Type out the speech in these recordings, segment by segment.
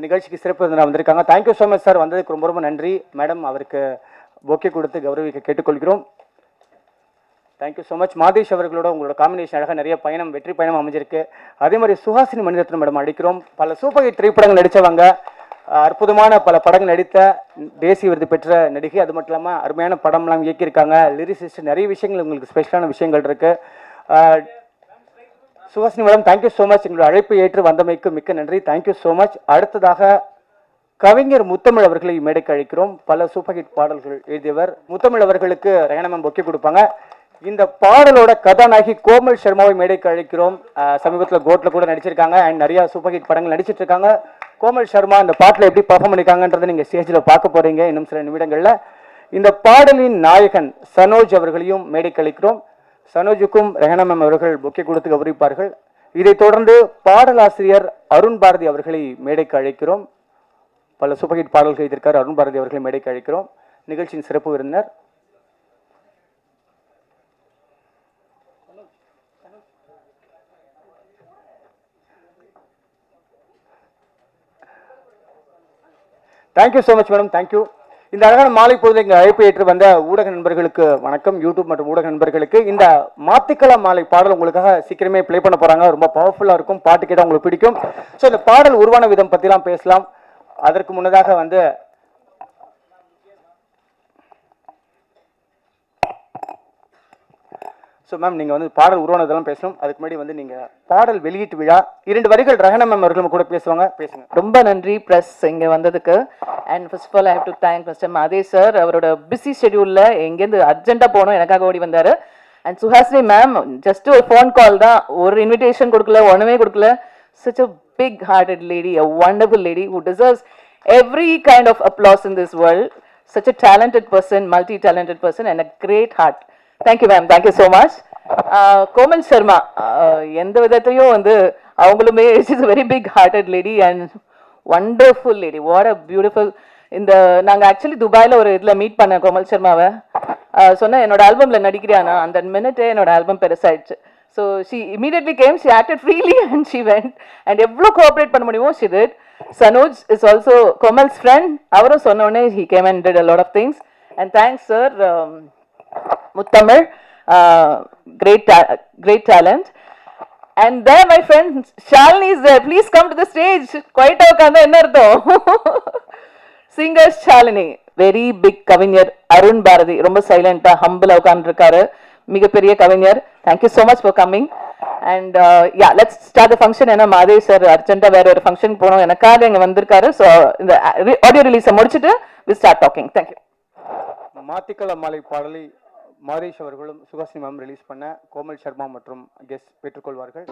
நிகழ்ச்சிக்கு சிறப்பு விருந்தினர் வந்திருக்காங்க. தேங்க்யூ ஸோ மச் சார், வந்ததுக்கு ரொம்ப ரொம்ப நன்றி. மேடம் அவருக்கு போக்கே கொடுத்து கௌரவிக்க கேட்டுக்கொள்கிறோம். Thank you so much. மாதேஷ் அவர்களோட உங்களோட காம்பினேஷன் அழகாக நிறைய பயணம் வெற்றி பயணம் அமைஞ்சிருக்கு. அதே மாதிரி சுஹாசினி மணிரத்னம் மேடம் அடிக்கிறோம். பல சூப்பர் ஹிட் திரைப்படங்கள் நடித்தவங்க, அற்புதமான பல படங்கள் நடித்த தேசிய விருது பெற்ற நடிகை. அது மட்டும் இல்லாமல் அருமையான படம்லாம் இயக்கியிருக்காங்க. லிரிசிஸ்ட், நிறைய விஷயங்கள் உங்களுக்கு ஸ்பெஷலான விஷயங்கள் இருக்குது. Suhasini madam thank you so much. எங்களோட அழைப்பு ஏற்று வந்தமைக்கு மிக்க நன்றி. Thank you so much. அடுத்ததாக கவிஞர் முத்தமிழ் அவர்களை மேடைக்கு அழைக்கிறோம். பல சூப்பர் ஹிட் பாடல்கள் எழுதியவர் முத்தமிழ் அவர்களுக்கு ரயனா மேம் பொக்கே கொடுப்பாங்க. இந்த பாடலோட கதாநாயகி கோமல் சர்மாவை மேடைக்கு அழைக்கிறோம். சமீபத்தில் கோட்ல கூட நடிச்சிருக்காங்க அண்ட் நிறைய சூப்பர் ஹிட் படங்கள் நடிச்சிட்டு இருக்காங்க. கோமல் சர்மா இந்த பாட்டில் எப்படி பர்ஃபார்ம் பண்ணியிருக்காங்கன்றதை நீங்கள் ஸ்டேஜில் பார்க்க போறீங்க இன்னும் சில நிமிடங்களில். இந்த பாடலின் நாயகன் சனோஜ் அவர்களையும் மேடைக்கு அழைக்கிறோம். சனோஜுக்கும் ரெஹனா மேம் அவர்கள் பொக்கே கொடுத்து கௌரவிப்பார்கள். இதைத் தொடர்ந்து பாடலாசிரியர் அருண் பாரதி அவர்களை மேடைக்கு அழைக்கிறோம். பல சூப்பர் ஹிட் பாடல்கள் எழுதியிருக்கார் அருண் பாரதி அவர்களை மேடைக்கு அழைக்கிறோம். நிகழ்ச்சியின் சிறப்பு விருந்தினர் thank you so much madam. Thank you. இந்த அழகான மாலை பொழுது இங்கே அழைப்பு ஏற்று வந்த ஊடக நண்பர்களுக்கு வணக்கம். யூடியூப் மற்றும் ஊடக நண்பர்களுக்கு இந்த மாத்திக்கலாம் மாலை பாடல் உங்களுக்காக சீக்கிரமே ப்ளே பண்ண போகிறாங்க. ரொம்ப பவர்ஃபுல்லாக இருக்கும். பாட்டு கேட்டால் உங்களுக்கு பிடிக்கும். ஸோ இந்த பாடல் உருவான விதம் பற்றிலாம் பேசலாம். அதற்கு முன்னதாக வந்து ஸோ மேம் நீங்கள் வந்து பாடல் உருவானதெல்லாம் பேசணும். அதுக்கு முன்னாடி வந்து நீங்கள் பாடல் வெளியீட்டு விழா 2 வரிகள் ரஹனா மேம் அவர்களும் கூட பேசுவாங்க. பேசுங்க. ரொம்ப நன்றி ப்ரெஸ் இங்கே வந்ததுக்கு. And first of all I have to thank mister Madesh sir. அவரோட பிஸி ஷெடியூலில் எங்கேருந்து அர்ஜென்ட்டாக போகணும் எனக்காக ஓடி வந்தார். அண்ட் சுஹாசினி மேம் ஜஸ்ட் ஒரு ஃபோன் கால் தான், ஒரு இன்விடேஷன் கொடுக்கல, ஒன்றுமே கொடுக்கல. such a big hearted lady, a wonderful lady who deserves every kind of applause in this world. Such a talented person, multi-talented person and a great heart. Thank you ma'am, thank you so much. Komal Sharma எந்த விதத்தையும் வந்து அவங்களுமே she's a very big hearted lady and wonderful lady. What a beautiful. இந்த நாங்கள் actually துபாயில் ஒரு இதில் meet பண்ணேன் கோமல் சர்மாவை. சொன்னேன் என்னோட ஆல்பமில் நடிக்கிறியானா, அந்த மினிட்டே என்னோட album பெருசாயிடுச்சு. So she immediately came, she acted freely and she went and evlo cooperate panna mudiyumo she did. Sanoj is also Komal's friend. Avaru sonnone he came and did a lot of things. And thanks sir Muttamil, great talent. And there my friend Shalini is there. Please come to the stage. Quite ukanda enna artham. Singer Shalini, very big kavinyar. Arun Bharati romba silent ah humble ah ukandirukkaru. மிகப்பெரிய கவிஞர். Thank you so much for coming. And yeah let's start the function. ஏன்னா Madhesh sir அர்ஜென்ட்டாக வேற ஒரு function போனோம், எனக்காக இங்கே வந்திருக்காரு. ஸோ இந்த ஆடியோ ரிலீஸை முடிச்சுட்டு வி ஸ்டார்ட் டாக்கிங். தேங்க்யூ. மாத்திக்கல மாலை பாடலை மாதேஷ் அவர்களும் சுஹாசினி மேம் ரிலீஸ் பண்ண கோமல் சர்மா மற்றும் கெஸ்ட் பெற்றுக்கொள்வார்கள்.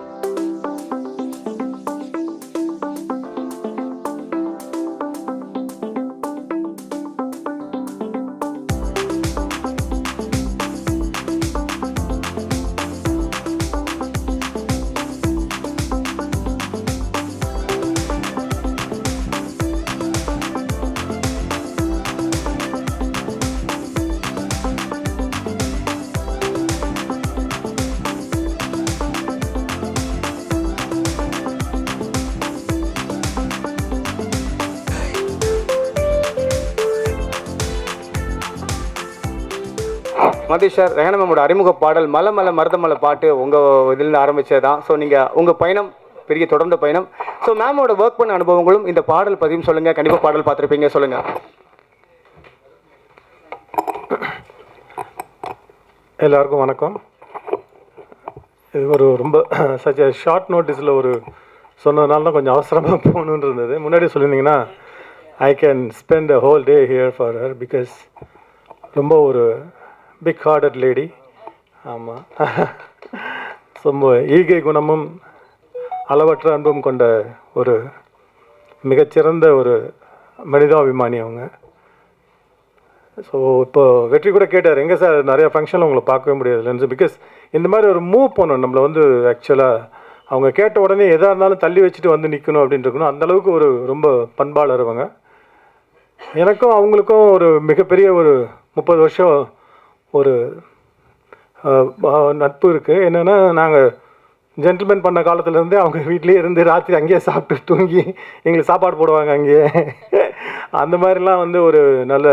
மாதேஷ் சார், ரெஹனா மேமோட அறிமுக பாடல் மலை மலை மருதமலை பாட்டு உங்கள் இதிலிருந்து ஆரம்பித்தது தான். ஸோ நீங்கள் உங்கள் பயணம் பெரிய தொடர்ந்த பயணம். ஸோ மேமோட ஒர்க் பண்ண அனுபவங்களும் இந்த பாடல் பதிவும் சொல்லுங்கள். கண்டிப்பாக பாடல் பார்த்துருப்பீங்க, சொல்லுங்கள். எல்லாருக்கும் வணக்கம். இது ஒரு ரொம்ப சச் ஷார்ட் நோட்டீஸில் ஒரு சொன்னதுனால தான் கொஞ்சம் அவசரமாக போகணுன்னு இருந்தது. முன்னாடி சொல்லியிருந்தீங்கன்னா I can spend a whole day here for her because ரொம்ப ஒரு பிக் ஹார்ட்டட் லேடி. ஆமாம், ரொம்ப ஈகை குணமும் அளவற்ற அன்பும் கொண்ட ஒரு மிகச்சிறந்த ஒரு மனிதாபிமானி அவங்க. ஸோ இப்போ வெற்றி கூட கேட்டார், எங்கே சார் நிறையா ஃபங்க்ஷனில் உங்களை பார்க்கவே முடியாது பிகாஸ் இந்த மாதிரி ஒரு மூவ் பண்ணணும் நம்மளை வந்து ஆக்சுவலாக அவங்க கேட்ட உடனே எதாக இருந்தாலும் தள்ளி வச்சுட்டு வந்து நிற்கணும் அப்படின்னு இருக்கணும். அந்தளவுக்கு ஒரு ரொம்ப பண்பாளர் அவங்க. எனக்கும் அவங்களுக்கும் ஒரு மிகப்பெரிய ஒரு 30 வருஷம் ஒரு நட்பு இருக்குது. என்னென்னா நாங்கள் ஜென்டில்மேன் பண்ண காலத்துலேருந்தே அவங்க வீட்லேயே இருந்து ராத்திரி அங்கேயே சாப்பிட்டு தூங்கி எங்களுக்கு சாப்பாடு போடுவாங்க அங்கேயே. அந்த மாதிரிலாம் வந்து ஒரு நல்ல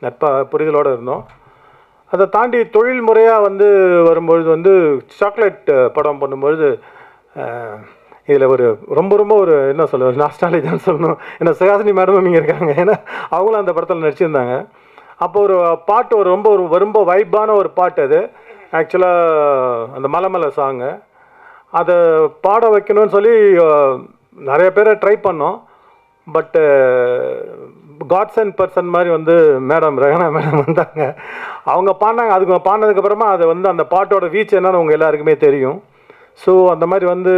நட்பாக புரிதலோடு இருந்தோம். அதை தாண்டி தொழில் முறையாக வந்து வரும்பொழுது வந்து சாக்லேட் படம் பண்ணும்பொழுது இதில் ஒரு ரொம்ப ரொம்ப ஒரு என்ன சொல்ல ஒரு நாஸ்டாலஜின்னு சொல்லணும். ஏன்னா சுஹாசினி மேடமும் இங்கே இருக்காங்க, ஏன்னா அவங்களும் அந்த படத்தில் நடிச்சிருந்தாங்க. அப்போ ஒரு பாட்டு ரொம்ப வைப்பான ஒரு பாட்டு அது. ஆக்சுவலாக அந்த மலை சாங்கு அதை பாட வைக்கணும்னு சொல்லி நிறைய பேரை ட்ரை பண்ணோம். பட்டு காட்ஸ் அண்ட் பர்சன் மாதிரி வந்து ரெஹனா மேடம் வந்தாங்க. அவங்க பாடினாங்க. பாடினதுக்கப்புறமா அதை வந்து அந்த பாட்டோட வீச்சு என்னன்னு உங்கள் எல்லாருக்குமே தெரியும். ஸோ அந்த மாதிரி வந்து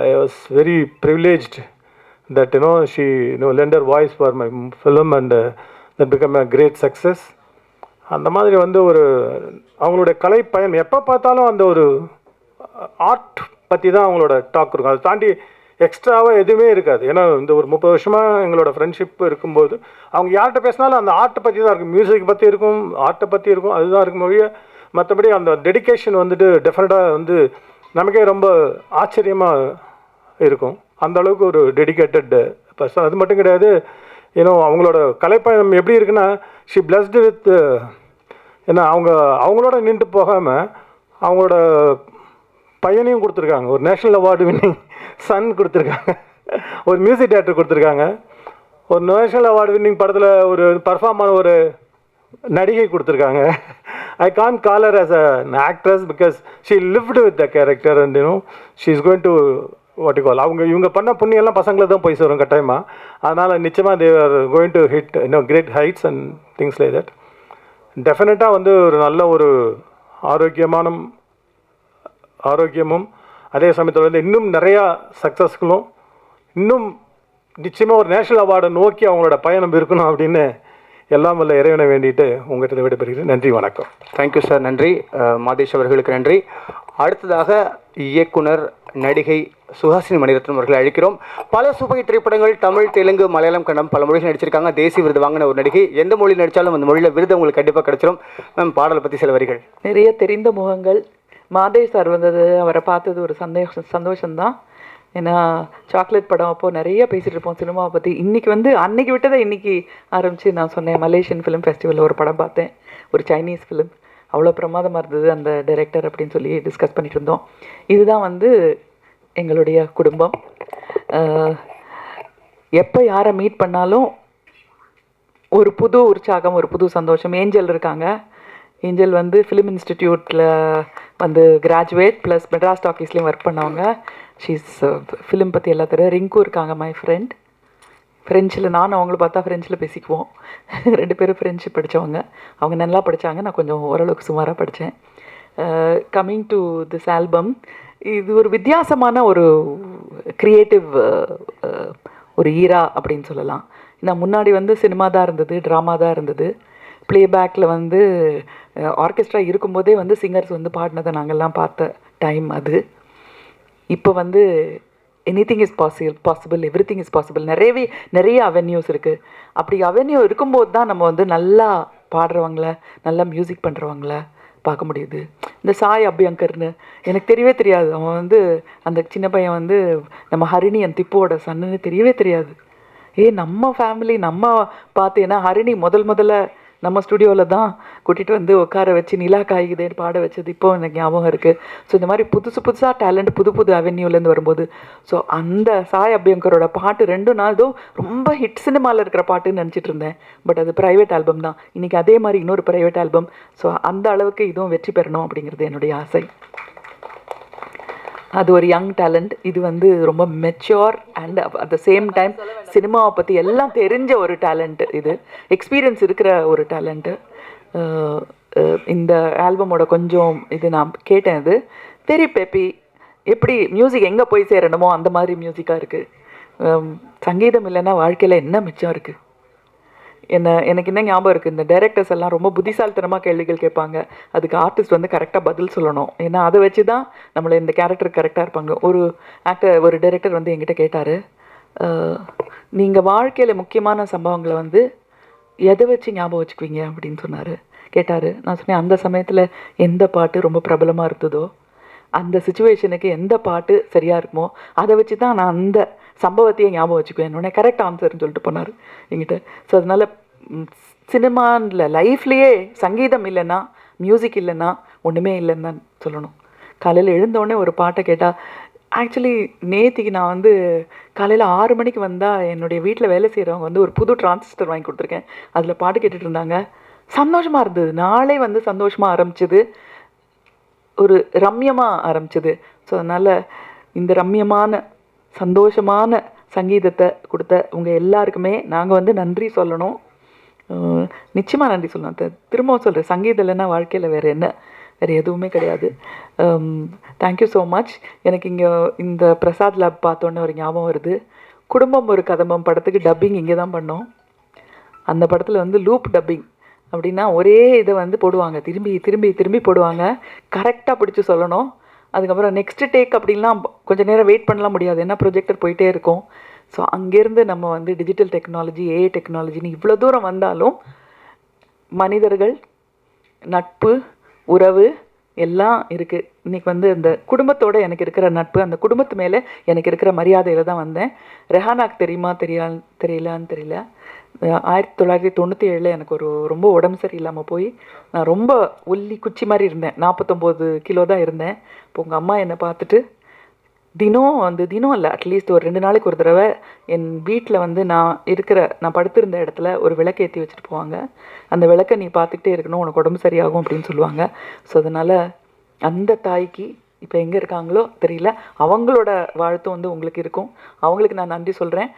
I was very privileged that she lend her voice for my film and that become a great success. அந்த மாதிரி வந்து ஒரு அவங்களுடைய கலை பயணம் எப்போ பார்த்தாலும் அந்த ஒரு ஆர்ட் பற்றி தான் அவங்களோட டாக் இருக்கும். அதை தாண்டி எக்ஸ்ட்ராவாக எதுவுமே இருக்காது. ஏன்னா இந்த ஒரு 30 வருஷமாக எங்களோட ஃப்ரெண்ட்ஷிப் இருக்கும்போது அவங்க யார்கிட்ட பேசினாலும் அந்த ஆர்ட்டை பற்றி தான் இருக்கும், மியூசிக் பற்றி இருக்கும், ஆர்ட்டை பற்றி இருக்கும், அதுதான் இருக்கும் மொழிய. மற்றபடி அந்த டெடிக்கேஷன் வந்துட்டு டெஃபினட்டாக வந்து நமக்கே ரொம்ப ஆச்சரியமாக இருக்கும். அந்த அளவுக்கு ஒரு டெடிக்கேட்டட் பர்சன். அது மட்டும் கிடையாது, அவங்களோட கலைப்பயணம் எப்படி இருக்குன்னா ஷி பிளஸ்டு வித் ஏன்னா அவங்களோட நின்று போகாமல் அவங்களோட பையனையும் கொடுத்துருக்காங்க. ஒரு நேஷ்னல் அவார்டு வின்னிங் சன் கொடுத்துருக்காங்க, ஒரு மியூசிக் டேரக்டர் கொடுத்துருக்காங்க, ஒரு நேஷ்னல் அவார்டு வின்னிங் படத்தில் ஒரு பர்ஃபார்ம் ஆன ஒரு நடிகை கொடுத்துருக்காங்க. I can't call her as an actress because she lived with the character and she is going to what you call இவங்க பண்ண புண்ணியெல்லாம் பசங்களை தான் போய் சேரும் கட்டாயமாக. அதனால் நிச்சயமாக they are going to hit great heights and things like that. டெஃபினட்டாக வந்து ஒரு நல்ல ஒரு ஆரோக்கியமும் அதே சமயத்தில் வந்து இன்னும் நிறையா சக்ஸஸ்களும் இன்னும் நிச்சயமாக ஒரு நேஷ்னல் அவார்டை நோக்கி அவங்களோட பயணம் இருக்கணும் அப்படின்னு எல்லாம் வல்ல இறைவனை வேண்டிட்டு உங்கள்கிட்ட விடைபெறுகிறேன். நன்றி, வணக்கம். Thank you sir. நன்றி மாதேஷ் அவர்களுக்கு நன்றி. அடுத்ததாக இயக்குனர் நடிகை சுஹாசினி மணிரத்னம் அவர்களை அழைக்கிறோம். பல சூப்பர் திரைப்படங்கள் தமிழ், தெலுங்கு, மலையாளம், கன்னடம் பல மொழிகள் நடிச்சிருக்காங்க. தேசிய விருது வாங்கின ஒரு நடிகை. எந்த மொழி நடித்தாலும் அந்த மொழியில் விருது உங்களுக்கு கண்டிப்பாக கிடைச்சிடும். மேம், பாடலை பற்றி சில வரிகள். நிறைய தெரிந்த முகங்கள். மாதேஷ் சார் வந்தது, அவரை பார்த்தது ஒரு சந்தோஷம்தான். ஏன்னா சாக்லேட் படம் அப்போது நிறைய பேசிகிட்டு இருப்போம் சினிமாவை பற்றி. இன்றைக்கி வந்து அன்றைக்கி விட்டதை இன்றைக்கி ஆரம்பித்து நான் சொன்னேன். மலேசியன் ஃபிலிம் ஃபெஸ்டிவலில் ஒரு படம் பார்த்தேன், ஒரு சைனீஸ் ஃபிலிம். அவ்வளோ பிரமாதமாக இருந்தது அந்த டைரக்டர் அப்படின்னு சொல்லி டிஸ்கஸ் பண்ணிகிட்டு இருந்தோம். இதுதான் வந்து எங்களுடைய குடும்பம். எப்போ யாரை மீட் பண்ணாலும் ஒரு புது உற்சாகம், ஒரு புது சந்தோஷம். ஏஞ்சல் இருக்காங்க. ஏஞ்சல் வந்து ஃபிலிம் இன்ஸ்டிடியூட்டில் வந்து கிராஜுவேட் ப்ளஸ் மெட்ராஸ் டாக்கீஸ்லேயும் ஒர்க் பண்ணவங்க. ஷீஸ் ஃபிலிம் பற்றி எல்லாம் தெரியும். ரிங்கு இருக்காங்க, மை ஃப்ரெண்ட். ஃப்ரெஞ்சில் நானும் அவங்கள பார்த்தா ஃப்ரெஞ்சில் பேசிக்குவோம். 2 பேரும் ஃப்ரெஞ்சு படித்தவங்க. அவங்க நல்லா படித்தாங்க, நான் கொஞ்சம் ஓரளவுக்கு சுமாராக படித்தேன். கம்மிங் டு திஸ் ஆல்பம், இது ஒரு வித்தியாசமான ஒரு க்ரியேட்டிவ் ஒரு ஈரா அப்படின்னு சொல்லலாம். ஏன்னா முன்னாடி வந்து சினிமா தான் இருந்தது, ட்ராமா தான் இருந்தது. ப்ளேபேக்கில் வந்து ஆர்கெஸ்ட்ரா இருக்கும்போதே வந்து சிங்கர்ஸ் வந்து பாடினதை நாங்கள்லாம் பார்த்த டைம் அது. இப்போ வந்து anything is possible, everything is possible. நிறைய அவென்யூஸ் இருக்குது. அப்படி அவென்யூ இருக்கும்போது தான் நம்ம வந்து நல்லா பாடுறவங்கள, நல்லா மியூசிக் பண்ணுறவங்கள பார்க்க முடியுது. இந்த சாய் அபியங்கர்னு எனக்கு தெரியவே தெரியாது. அவன் வந்து அந்த சின்ன பையன் வந்து நம்ம ஹரிணி என் திப்புவோட சன்னுன்னு தெரியவே தெரியாது. நம்ம ஃபேமிலி நம்ம பார்த்து, ஏன்னா ஹரிணி முதல்ல நம்ம ஸ்டுடியோவில் தான் கூட்டிகிட்டு வந்து உட்கார வச்சு நிலா காய்குதேன்னு பாட வச்சது இப்போ எனக்கு ஞாபகம் இருக்குது. ஸோ இந்த மாதிரி புதுசாக டேலண்ட் புது அவென்யூலேருந்து வரும்போது, ஸோ அந்த சாய் அபியங்கரோட பாட்டு 2 நாள் ரொம்ப ஹிட் சினிமாவில் இருக்கிற பாட்டுன்னு நினச்சிட்டு இருந்தேன். பட் அது ப்ரைவேட் ஆல்பம் தான். இன்றைக்கி அதே மாதிரி இன்னொரு ப்ரைவேட் ஆல்பம். ஸோ அந்த அளவுக்கு இதுவும் வெற்றி பெறணும் அப்படிங்கிறது என்னுடைய ஆசை. அது ஒரு யங் டேலண்ட். இது வந்து ரொம்ப mature and at the same time சினிமாவை பற்றி எல்லாம் தெரிஞ்ச ஒரு டேலண்ட்டு. இது எக்ஸ்பீரியன்ஸ் இருக்கிற ஒரு டேலண்ட்டு. இந்த ஆல்பமோட கொஞ்சம் இது நான் கேட்டேன். இது வெரி பெப்பி. எப்படி மியூசிக் எங்கே போய் சேரணுமோ அந்த மாதிரி மியூசிக்காக இருக்குது. சங்கீதம் இல்லைன்னா வாழ்க்கையில் என்ன மிச்சம் இருக்குது? எனக்கு என்ன ஞாபகம் இருக்குது, இந்த டைரக்டர்ஸ் எல்லாம் ரொம்ப புத்திசாலித்தனமாக கேள்விகள் கேட்பாங்க. அதுக்கு ஆர்டிஸ்ட் வந்து கரெக்டாக பதில் சொல்லணும். ஏன்னா அதை வச்சு தான் நம்மளை இந்த கேரக்டர் கரெக்டாக இருப்பாங்க. ஒரு டைரக்டர் வந்து என்கிட்ட கேட்டார், நீங்கள் வாழ்க்கையில் முக்கியமான சம்பவங்களை வந்து எதை வச்சு ஞாபகம் வச்சுக்குவீங்க அப்படின்னு கேட்டார். நான் சொன்னேன், அந்த சமயத்தில் எந்த பாட்டு ரொம்ப பிரபலமாக இருந்ததோ அந்த சுச்சுவேஷனுக்கு எந்த பாட்டு சரியாக இருக்குமோ அதை வச்சு தான் நான் அந்த சம்பவத்தையே ஞாபகம் வச்சுக்குவேன். உடனே கரெக்ட் ஆன்சர்னு சொல்லிட்டு போனார் என்கிட்ட. ஸோ அதனால் சினிமாவில் லைஃப்லேயே சங்கீதம் இல்லைன்னா, மியூசிக் இல்லைன்னா ஒன்றுமே இல்லைன்னு தான் சொல்லணும். காலையில் எழுந்தோடனே ஒரு பாட்டை கேட்டால், ஆக்சுவலி நேத்திக்கு நான் வந்து காலையில் 6 மணிக்கு வந்தால் என்னுடைய வீட்டில் வேலை செய்கிறவங்க வந்து ஒரு புது டிரான்சிஸ்டர் வாங்கி கொடுத்துருக்கேன். அதில் பாட்டு கேட்டுட்டு இருந்தாங்க. சந்தோஷமாக இருந்தது. நாளே வந்து சந்தோஷமாக ஆரம்பிச்சிது, ஒரு ரம்யமாக ஆரம்பிச்சிது. ஸோ அதனால் இந்த ரம்யமான சந்தோஷமான சங்கீதத்தை கொடுத்த உங்கள் எல்லாருக்குமே நாங்கள் வந்து நன்றி சொல்லணும். நிச்சயமாக நன்றி சொல்லணும். திரும்பவும் சொல்கிறேன், சங்கீதம் இல்லைன்னா வாழ்க்கையில் வேறு என்ன, வேறு எதுவுமே கிடையாது. Thank you so much. எனக்கு இங்கே இந்த பிரசாத் லேப் பார்த்தோன்னே ஒரு ஞாபகம் வருது. குடும்பம் ஒரு கதம்பம் படத்துக்கு டப்பிங் இங்கே தான் பண்ணோம். அந்த படத்தில் வந்து லூப் டப்பிங் அப்படின்னா ஒரே இதை வந்து போடுவாங்க, திரும்பி திரும்பி திரும்பி போடுவாங்க. கரெக்டாக பிடிச்சி சொல்லணும். அதுக்கப்புறம் நெக்ஸ்ட்டு டேக் அப்படின்லாம் கொஞ்சம் நேரம் வெயிட் பண்ணலாம் முடியாது, ஏன்னா ப்ரொஜெக்டர் போயிட்டே இருக்கும். ஸோ அங்கேருந்து நம்ம வந்து டிஜிட்டல் டெக்னாலஜி, ஏஐ டெக்னாலஜின்னு இவ்வளோ தூரம் வந்தாலும் மனிதர்கள், நட்பு, உறவு எல்லாம் இருக்குது. இன்றைக்கி வந்து இந்த குடும்பத்தோடு எனக்கு இருக்கிற நட்பு, அந்த குடும்பத்து மேலே எனக்கு இருக்கிற மரியாதையில் தான் வந்தேன். ரெஹானாக்கு தெரியுமா தெரியலான்னு தெரியல. 1997 எனக்கு ஒரு ரொம்ப உடம்பு சரியில்லாமல் போய் நான் ரொம்ப ஒல்லி குச்சி மாதிரி இருந்தேன். 49 கிலோ தான் இருந்தேன். இப்போ உங்கள் அம்மா என்னை பார்த்துட்டு தினம் இல்லை, அட்லீஸ்ட் ஒரு 2 நாளைக்கு ஒரு தடவை என் வீட்டில் வந்து நான் படுத்திருந்த இடத்துல ஒரு விளக்கு ஏற்றி வச்சுட்டு போவாங்க. அந்த விளக்கை நீ பார்த்துக்கிட்டே இருக்கணும், உனக்கு உடம்பு சரியாகும் அப்படின்னு சொல்லுவாங்க. ஸோ அதனால் அந்த தாய்க்கு இப்போ எங்கே இருக்காங்களோ தெரியல, அவங்களோட வாழ்த்தும் வந்து உங்களுக்கு இருக்கும். அவங்களுக்கு நான் நன்றி சொல்கிறேன்.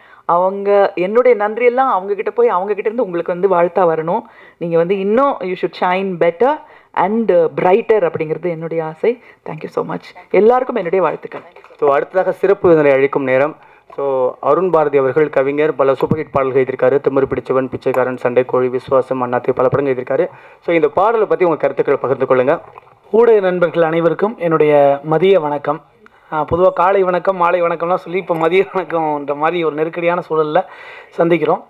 என்னுடைய நன்றியெல்லாம் அவங்கக்கிட்ட போய் அவங்கக்கிட்டேருந்து உங்களுக்கு வந்து வாழ்த்தா வரணும். நீங்கள் வந்து இன்னும் you should shine better and brighter அப்படிங்கிறது என்னுடைய ஆசை. Thank you so much. எல்லாருக்கும் என்னுடைய வாழ்த்துக்கள். ஸோ அடுத்ததாக சிறப்பு விருந்தினரை அழைக்கும் நேரம். ஸோ அருண் பாரதி அவர்கள் கவிஞர், பல சூப்பர் ஹிட் பாடல்கள் எழுதியிருக்காரு. திமிரு பிடிச்சவன், பிச்சைக்காரன், சண்டை கோழி, விஸ்வாசம், அண்ணாத்தி, பல படங்கள் எழுதியிருக்காரு. ஸோ இந்த பாடலை பற்றி உங்கள் கருத்துக்களை பகிர்ந்து கொள்ளுங்கள். ஊடக நண்பர்கள் அனைவருக்கும் என்னுடைய மதிய வணக்கம். பொதுவாக காலை வணக்கம், மாலை வணக்கம்லாம் சொல்லி இப்போ மதிய வணக்கம்ன்ற மாதிரி ஒரு நெருக்கடியான சூழலில் சந்திக்கிறோம்.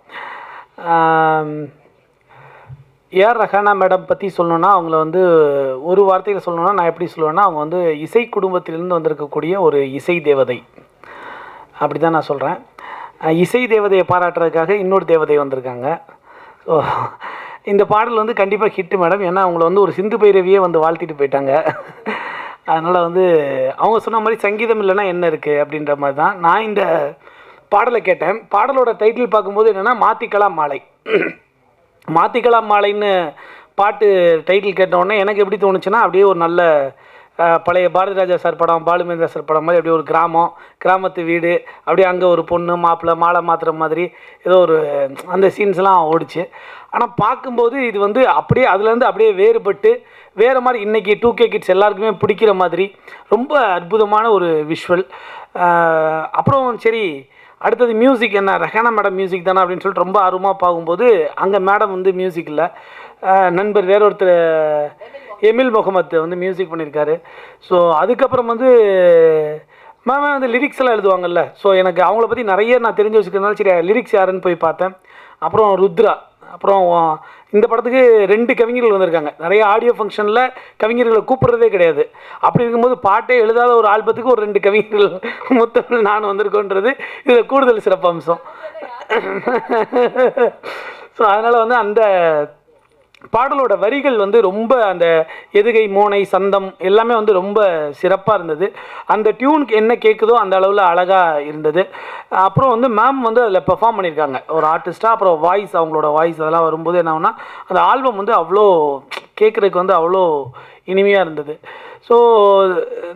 ஏஆர் ரஹானா மேடம் பற்றி சொல்லணுன்னா, அவங்கள வந்து ஒரு வார்த்தையில் சொல்லணுன்னா நான் எப்படி சொல்லுவேன்னா, அவங்க வந்து இசை குடும்பத்திலிருந்து வந்திருக்கக்கூடிய ஒரு இசை தேவதை, அப்படி தான் நான் சொல்கிறேன். இசை தேவதையை பாராட்டுறதுக்காக இன்னொரு தேவதை வந்திருக்காங்க. ஸோ இந்த பாடல் வந்து கண்டிப்பாக ஹிட்டு மேடம். ஏன்னா அவங்கள வந்து ஒரு சிந்து பைரவியே வந்து வாழ்த்திட்டு போயிட்டாங்க. அதனால் வந்து அவங்க சொன்ன மாதிரி சங்கீதம் இல்லைன்னா என்ன இருக்குது அப்படின்ற மாதிரி தான் நான் இந்த பாடலை கேட்டேன். பாடலோட டைட்டில் பார்க்கும்போது என்னென்னா மாத்திக்கலாம் மாலை. மாத்திக்கலாம் மாலைன்னு பாட்டு டைட்டில் கேட்டவுடனே எனக்கு எப்படி தோணுச்சுன்னா, அப்படியே ஒரு நல்ல பழைய பாரதி ராஜா சார் படம், பாலுமேந்திரா சார் படம் மாதிரி அப்படியே ஒரு கிராமத்து வீடு, அப்படியே அங்கே ஒரு பொண்ணு மாப்பிள்ளை மாலை மாற்றுற மாதிரி ஏதோ ஒரு அந்த சீன்ஸ்லாம் ஓடிச்சு. ஆனால் பார்க்கும்போது இது வந்து அப்படியே அதுலேருந்து அப்படியே வேறுபட்டு வேறு மாதிரி இன்றைக்கி 2K கிட்ஸ் எல்லாருக்குமே பிடிக்கிற மாதிரி ரொம்ப அற்புதமான ஒரு விஷுவல். அப்புறம் சரி அடுத்தது மியூசிக் என்ன, ரெஹானா மேடம் மியூசிக் தானே அப்படின்னு சொல்லிட்டு ரொம்ப ஆர்வமாக பார்க்கும்போது அங்கே மேடம் வந்து மியூசிக் இல்லை, நண்பர் வேற ஒருத்தர் எமில் முகமது வந்து மியூசிக் பண்ணியிருக்காரு. ஸோ அதுக்கப்புறம் வந்து மேம் வந்து லிரிக்ஸ் எல்லாம் எழுதுவாங்கல்ல. ஸோ எனக்கு அவங்கள பற்றி நிறைய நான் தெரிஞ்சு வச்சுக்கிறதுனால சரி லிரிக்ஸ் யாருன்னு போய் பார்த்தேன். அப்புறம் ருத்ரா, அப்புறம் இந்த படத்துக்கு 2 கவிஞர்கள் வந்திருக்காங்க. நிறைய ஆடியோ ஃபங்க்ஷனில் கவிஞர்களை கூப்பிட்றதே கிடையாது. அப்படி இருக்கும்போது பாட்டே எழுதாத ஒரு ஆல்பத்துக்கு ஒரு 2 கவிஞர்கள் மொத்தம் நான் வந்திருக்கோன்றது இதில் கூடுதல் சிறப்பம்சம். ஸோ அதனால் வந்து அந்த பாடலோட வரிகள் வந்து ரொம்ப அந்த எதுகை மோனை சந்தம் எல்லாமே வந்து ரொம்ப சிறப்பாக இருந்தது. அந்த டியூனுக்கு என்ன கேட்குதோ அந்த அளவில் அழகாக இருந்தது. அப்புறம் வந்து மேம் வந்து அதில் பெர்ஃபார்ம் பண்ணியிருக்காங்க ஒரு ஆர்டிஸ்ட்டாக. அப்புறம் வாய்ஸ், அவங்களோட வாய்ஸ் அதெல்லாம் வரும்போது என்ன ஆகுனா அந்த ஆல்பம் வந்து அவ்வளோ கேட்குறதுக்கு வந்து அவ்வளோ இனிமையாக இருந்தது. ஸோ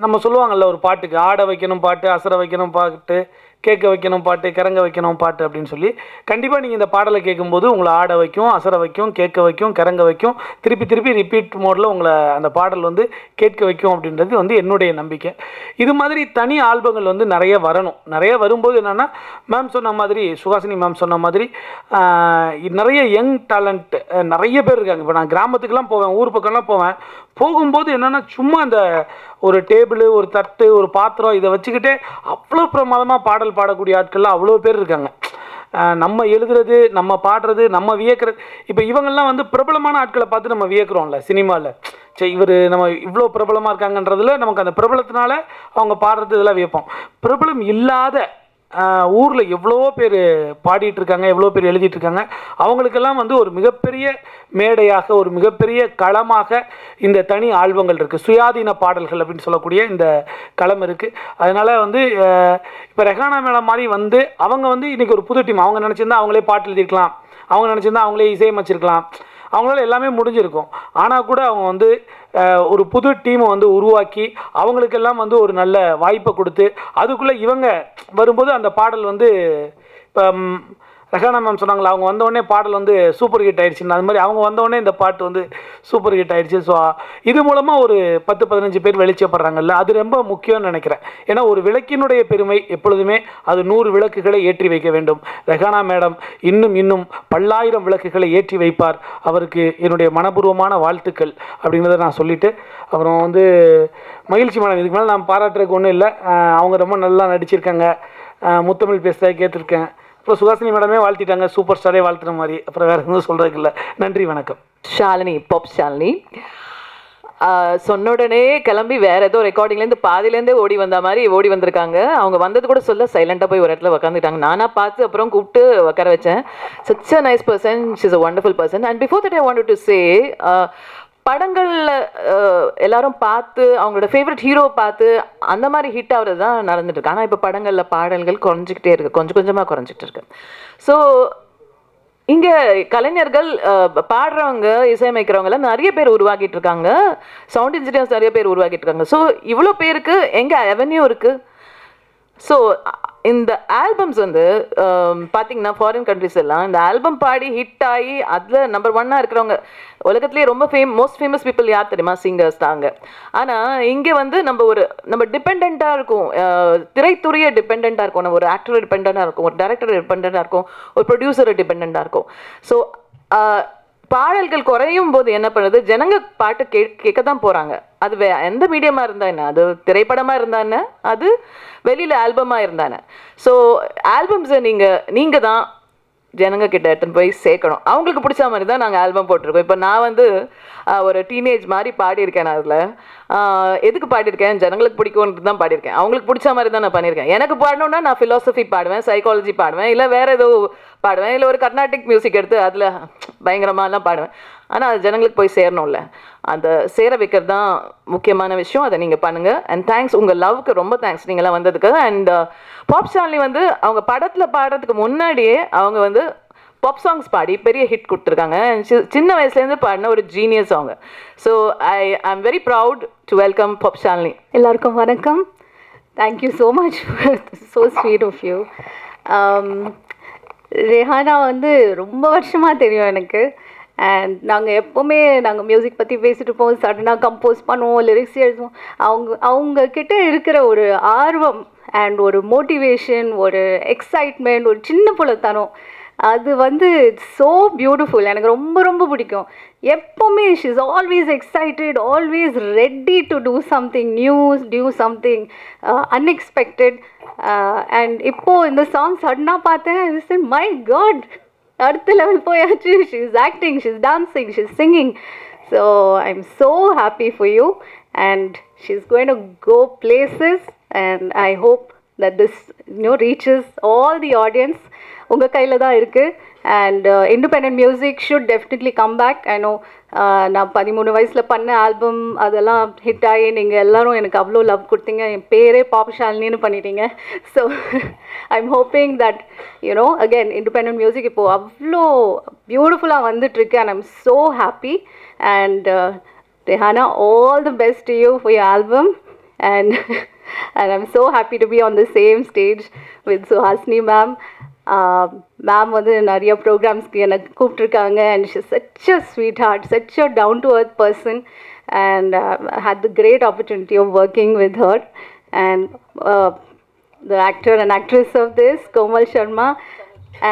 நம்ம சொல்லுவாங்கள்ல, ஒரு பாட்டுக்கு ஆட வைக்கணும் பாட்டு, அசர வைக்கணும் பாட்டு, கேட்க வைக்கணும் பாட்டு, கிறங்க வைக்கணும் பாட்டு அப்படின்னு சொல்லி கண்டிப்பாக நீங்கள் இந்த பாடலை கேட்கும்போது உங்களை ஆட வைக்கும், அசர வைக்கும், கேட்க வைக்கும், கிறங்க வைக்கும், திருப்பி ரிப்பீட் மோடில் உங்களை அந்த பாடல் வந்து கேட்க வைக்கும் அப்படின்றது வந்து என்னுடைய நம்பிக்கை. இது மாதிரி தனி ஆல்பங்கள் வந்து நிறைய வரணும். நிறைய வரும்போது என்னென்னா மேம் சொன்ன மாதிரி, சுஹாசினி மேம் சொன்ன மாதிரி நிறைய யங் டேலண்ட் நிறைய பேர் இருக்காங்க. இப்போ நான் கிராமத்துக்கெலாம் போவேன், ஊர் பக்கம்லாம் போகும்போது என்னென்னா சும்மா அந்த ஒரு டேபிள், ஒரு தட்டு, ஒரு பாத்திரம் இதை வச்சுக்கிட்டே அவ்வளோ பிரமாதமாக பாடல் பாடக்கூடிய ஆட்கள்லாம் அவ்வளோ பேர் இருக்காங்க. நம்ம எழுதுறது, நம்ம பாடுறது, நம்ம வியக்கிறது. இப்போ இவங்கெல்லாம் வந்து பிரபலமான ஆட்களை பார்த்து நம்ம வியக்கிறோம்ல சினிமாவில். சரி, இவர் நம்ம இவ்வளோ பிரபலமாக இருக்காங்கன்றதுல நமக்கு அந்த பிரபலத்தினால அவங்க பாடுறது இதெல்லாம் வியப்போம். பிரபலம் இல்லாத ஊரில் எவ்வளோ பேர் பாடிட்டு இருக்காங்க, எவ்வளோ பேர் எழுதிட்டு இருக்காங்க. அவங்களுக்கெல்லாம் வந்து ஒரு மிகப்பெரிய மேடையாக, ஒரு மிகப்பெரிய களமாக இந்த தனி ஆல்பங்கள் இருக்குது. சுயாதீன பாடல்கள் அப்படின்னு சொல்லக்கூடிய இந்த களம் இருக்குது. அதனால் வந்து இப்போ ரெஹானா மேடம் மாதிரி வந்து அவங்க வந்து இன்றைக்கி ஒரு புது டீம். அவங்க நினச்சிருந்தா அவங்களே பாட்டு எழுதியிருக்கலாம், அவங்க நினச்சிருந்தா அவங்களே இசையமைச்சிருக்கலாம், அவங்களால எல்லாமே முடிஞ்சிருக்கும். ஆனால் கூட அவங்க வந்து ஒரு புது டீமை வந்து உருவாக்கி அவங்களுக்கெல்லாம் வந்து ஒரு நல்ல வாய்ப்பை கொடுத்து அதுக்குள்ளே இவங்க வரும்போது அந்த பாடல் வந்து இப்போ ரெஹானா மேம் சொன்னாங்களா, அவங்க வந்தோடனே பாடல் வந்து சூப்பர் ஹிட் ஆயிடுச்சுன்னு. அது மாதிரி அவங்க வந்தோடனே இந்த பாட்டு வந்து சூப்பர் ஹிட் ஆயிடுச்சு. ஸோ இது மூலமாக ஒரு 10-15 பேர் வெளிச்சப்படுறாங்கல்ல, அது ரொம்ப முக்கியம்னு நினைக்கிறேன். ஏன்னா ஒரு விளக்கினுடைய பெருமை எப்பொழுதுமே அது 100 விளக்குகளை ஏற்றி வைக்க வேண்டும். ரெஹானா மேடம் இன்னும் பல்லாயிரம் விளக்குகளை ஏற்றி வைப்பார். அவருக்கு என்னுடைய மனப்பூர்வமான வாழ்த்துக்கள் அப்படிங்கிறத நான் சொல்லிவிட்டு, அப்புறம் வந்து மகிழ்ச்சி மேடம், இதுக்கு மேலே நான் பாராட்டுறதுக்கு ஒன்றும் இல்லை. அவங்க ரொம்ப நல்லா நடிச்சிருக்காங்க. முத்தமிழ் பேசுகிறத கேட்டிருக்கேன். அப்புறம் சுஹாசினி மேடமே வாழ்த்திட்டாங்க, சூப்பர் ஸ்டாரே வாழ்த்துற மாதிரி. அப்புறம் வேறு எதுவும் சொல்கிறதுக்கு இல்லை. நன்றி, வணக்கம். ஷாலினி, பாப் ஷாலினி சொன்ன உடனே கிளம்பி வேற ஏதோ ரெக்கார்டிங்லேருந்து பாதியிலேருந்தே ஓடி வந்த மாதிரி ஓடி வந்திருக்காங்க. அவங்க வந்தது கூட சொல்ல சைலண்டாக போய் ஒரு இடத்துல உட்காந்துட்டாங்க. நானாக பார்த்து அப்புறம் கூப்பிட்டு உட்கார வச்சேன். Such a nice person, she is a wonderful person. And before that I wanted to say, படங்களில் எல்லாரும் பார்த்து அவங்களோட ஃபேவரட் ஹீரோ பார்த்து அந்த மாதிரி ஹிட் ஆகிறது தான் நடந்துட்டு இருக்கு. ஆனால் இப்போ படங்களில் பாடல்கள் குறைஞ்சிக்கிட்டே இருக்குது, கொஞ்சம் கொஞ்சமாக குறைஞ்சிக்கிட்டு இருக்கு. ஸோ இங்கே கலைஞர்கள், பாடுறவங்க, இசையமைக்கிறவங்கலாம் நிறைய பேர் உருவாக்கிட்டு இருக்காங்க. சவுண்ட் இன்ஜினியர்ஸ் நிறைய பேர் உருவாக்கிட்டு இருக்காங்க. ஸோ இவ்வளோ பேருக்கு எங்கே அவென்யூ இருக்குது? ஸோ இந்த ஆல்பம்ஸ் வந்து பார்த்தீங்கன்னா ஃபாரின் கண்ட்ரிஸ் எல்லாம் இந்த ஆல்பம் பாடி ஹிட் ஆகி அதில் நம்பர் 1 இருக்கிறவங்க உலகத்துலேயே ரொம்ப மோஸ்ட் ஃபேமஸ் பீப்புள் யார் தெரியுமா? சிங்கர்ஸ் தாங்க. ஆனால் இங்கே வந்து நம்ம டிபெண்ட்டாக இருக்கும், திரைத்துறையை டிபெண்ட்டாக இருக்கும், நம்ம ஒரு ஆக்டரை டிபெண்ட்டாக இருக்கும், ஒரு டைரக்டரை டிபெண்ட்டாக இருக்கும், ஒரு ப்ரொடியூசரை டிபெண்ட்டாக இருக்கும். ஸோ பாடல்கள் குறையும் போது என்ன பண்ணுது, ஜனங்க பாட்டு கேட்க தான் போகிறாங்க. அது எந்த மீடியமாக இருந்தா என்ன, அது திரைப்படமாக இருந்தா என்ன, அது வெளியில் ஆல்பமாக இருந்தானே. ஸோ ஆல்பம்ஸை நீங்கள் தான் ஜனங்க கிட்ட எடுத்துன்னு போய் சேர்க்கணும். அவங்களுக்கு பிடிச்ச மாதிரி தான் நாங்கள் ஆல்பம் போட்டிருக்கோம். இப்போ நான் வந்து ஒரு டீனேஜ் மாதிரி பாடியிருக்கேன். நான் அதில் எதுக்கு பாடியிருக்கேன், ஜனங்களுக்கு பிடிக்கும்ன்றது தான் பாடியிருக்கேன். அவங்களுக்கு பிடிச்ச மாதிரி தான் நான் பண்ணியிருக்கேன். எனக்கு பாடணுன்னா நான் ஃபிலாசபி பாடுவேன், சைக்காலஜி பாடுவேன், இல்லை வேறு ஏதோ பாடுவேன், இல்லை ஒரு கர்நாடிக் மியூசிக் எடுத்து அதில் பயங்கரமாலாம் பாடுவேன். ஆனால் அது ஜனங்களுக்கு போய் சேரணும்ல, அந்த சேர வைக்கிறது தான் முக்கியமான விஷயம். அதை நீங்கள் பண்ணுங்கள். அண்ட் தேங்க்ஸ், உங்கள் லவ்க்கு ரொம்ப தேங்க்ஸ் நீங்களாம் வந்ததுக்கு. அண்ட் பாப் ஷாலினி வந்து அவங்க படத்தில் பாடுறதுக்கு முன்னாடியே அவங்க வந்து பாப் சாங்ஸ் பாடி பெரிய ஹிட் கொடுத்துருக்காங்க. சின்ன வயசுலேருந்து பாடின ஒரு ஜீனியஸ் அவங்க. So I am very proud to welcome pop Shalini. எல்லாருக்கும் வணக்கம். Thank you so much, so sweet of you. Rehana வந்து ரொம்ப வருஷமாக தெரியும் எனக்கு. அண்ட் நாங்கள் மியூசிக் பற்றி பேசிட்டு இருப்போம், சடனாக கம்போஸ் பண்ணுவோம், லிரிக்ஸ் எழுதுவோம். அவங்கக்கிட்ட இருக்கிற ஒரு ஆர்வம் அண்ட் ஒரு மோட்டிவேஷன், ஒரு எக்ஸைட்மெண்ட், ஒரு சின்ன புலத்தனம், அது வந்து ஸோ பியூட்டிஃபுல். எனக்கு ரொம்ப ரொம்ப பிடிக்கும். எப்போவுமே she is always excited, always ready to do something new, something unexpected. And இப்போது இந்த சாங் சடனாக பார்த்தேன், மை காட், அடுத்த லெவல் போயாச்சு. She is acting, she is dancing, she is singing. So I am so happy for you and she is going to go places and I hope that this reaches all the audience. உங்கள் கையில் தான் இருக்குது. And independent music should definitely come back. I know நான் 13 வயசில் பண்ண album அதெல்லாம் hit ஆகி நீங்கள் எல்லோரும் எனக்கு அவ்வளோ லவ் கொடுத்தீங்க. என் பேரே பாப் ஷாலினின்னு பண்ணிட்டீங்க. So I am hoping that again independent music இப்போது அவ்வளோ பியூட்டிஃபுல்லாக வந்துட்டுருக்கு. And I'm so happy. And Rehana, all the best to you for your album. And I'm so happy to be on the same stage with Suhasini ma'am. Ma'am வந்து நிறைய ப்ரோக்ராம்ஸ்க்கு எனக்கு கூப்பிட்ருக்காங்க. And she such a sweet heart, such a down to earth person. And had the great opportunity of working with her. And the actor and actress of this, Komal Sharma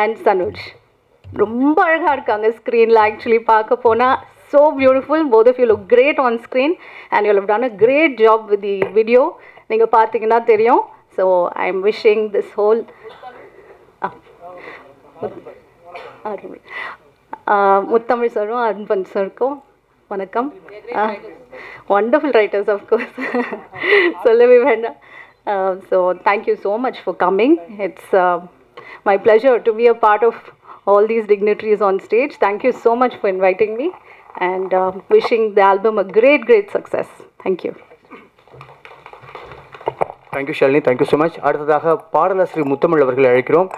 and Sanuj, ரொம்ப அழகாக இருக்காங்க ஸ்க்ரீனில். Actually பார்க்க போனால் so beautiful. Both of you look great on screen and you have done a great job with the video. நீங்கள் பார்த்தீங்கன்னா தெரியும். So I'm wishing this whole முத்தமிழ் சாரும் அன்பன் சாருக்கும் வணக்கம். வண்டர்ஃபுல் ரைட்டர்ஸ் ஆஃப்கோர்ஸ், சொல்லவே வேண்டாம். So thank you so much for coming. It's my pleasure to be a part of all these dignitaries on stage. Thank you so much for inviting me and wishing the album a great success. Thank you. Thank you Shalini, thank you so much. அடுத்ததாக பாடலாசிரியர் முத்தமிழ் அவர்களை அழைக்கிறோம்.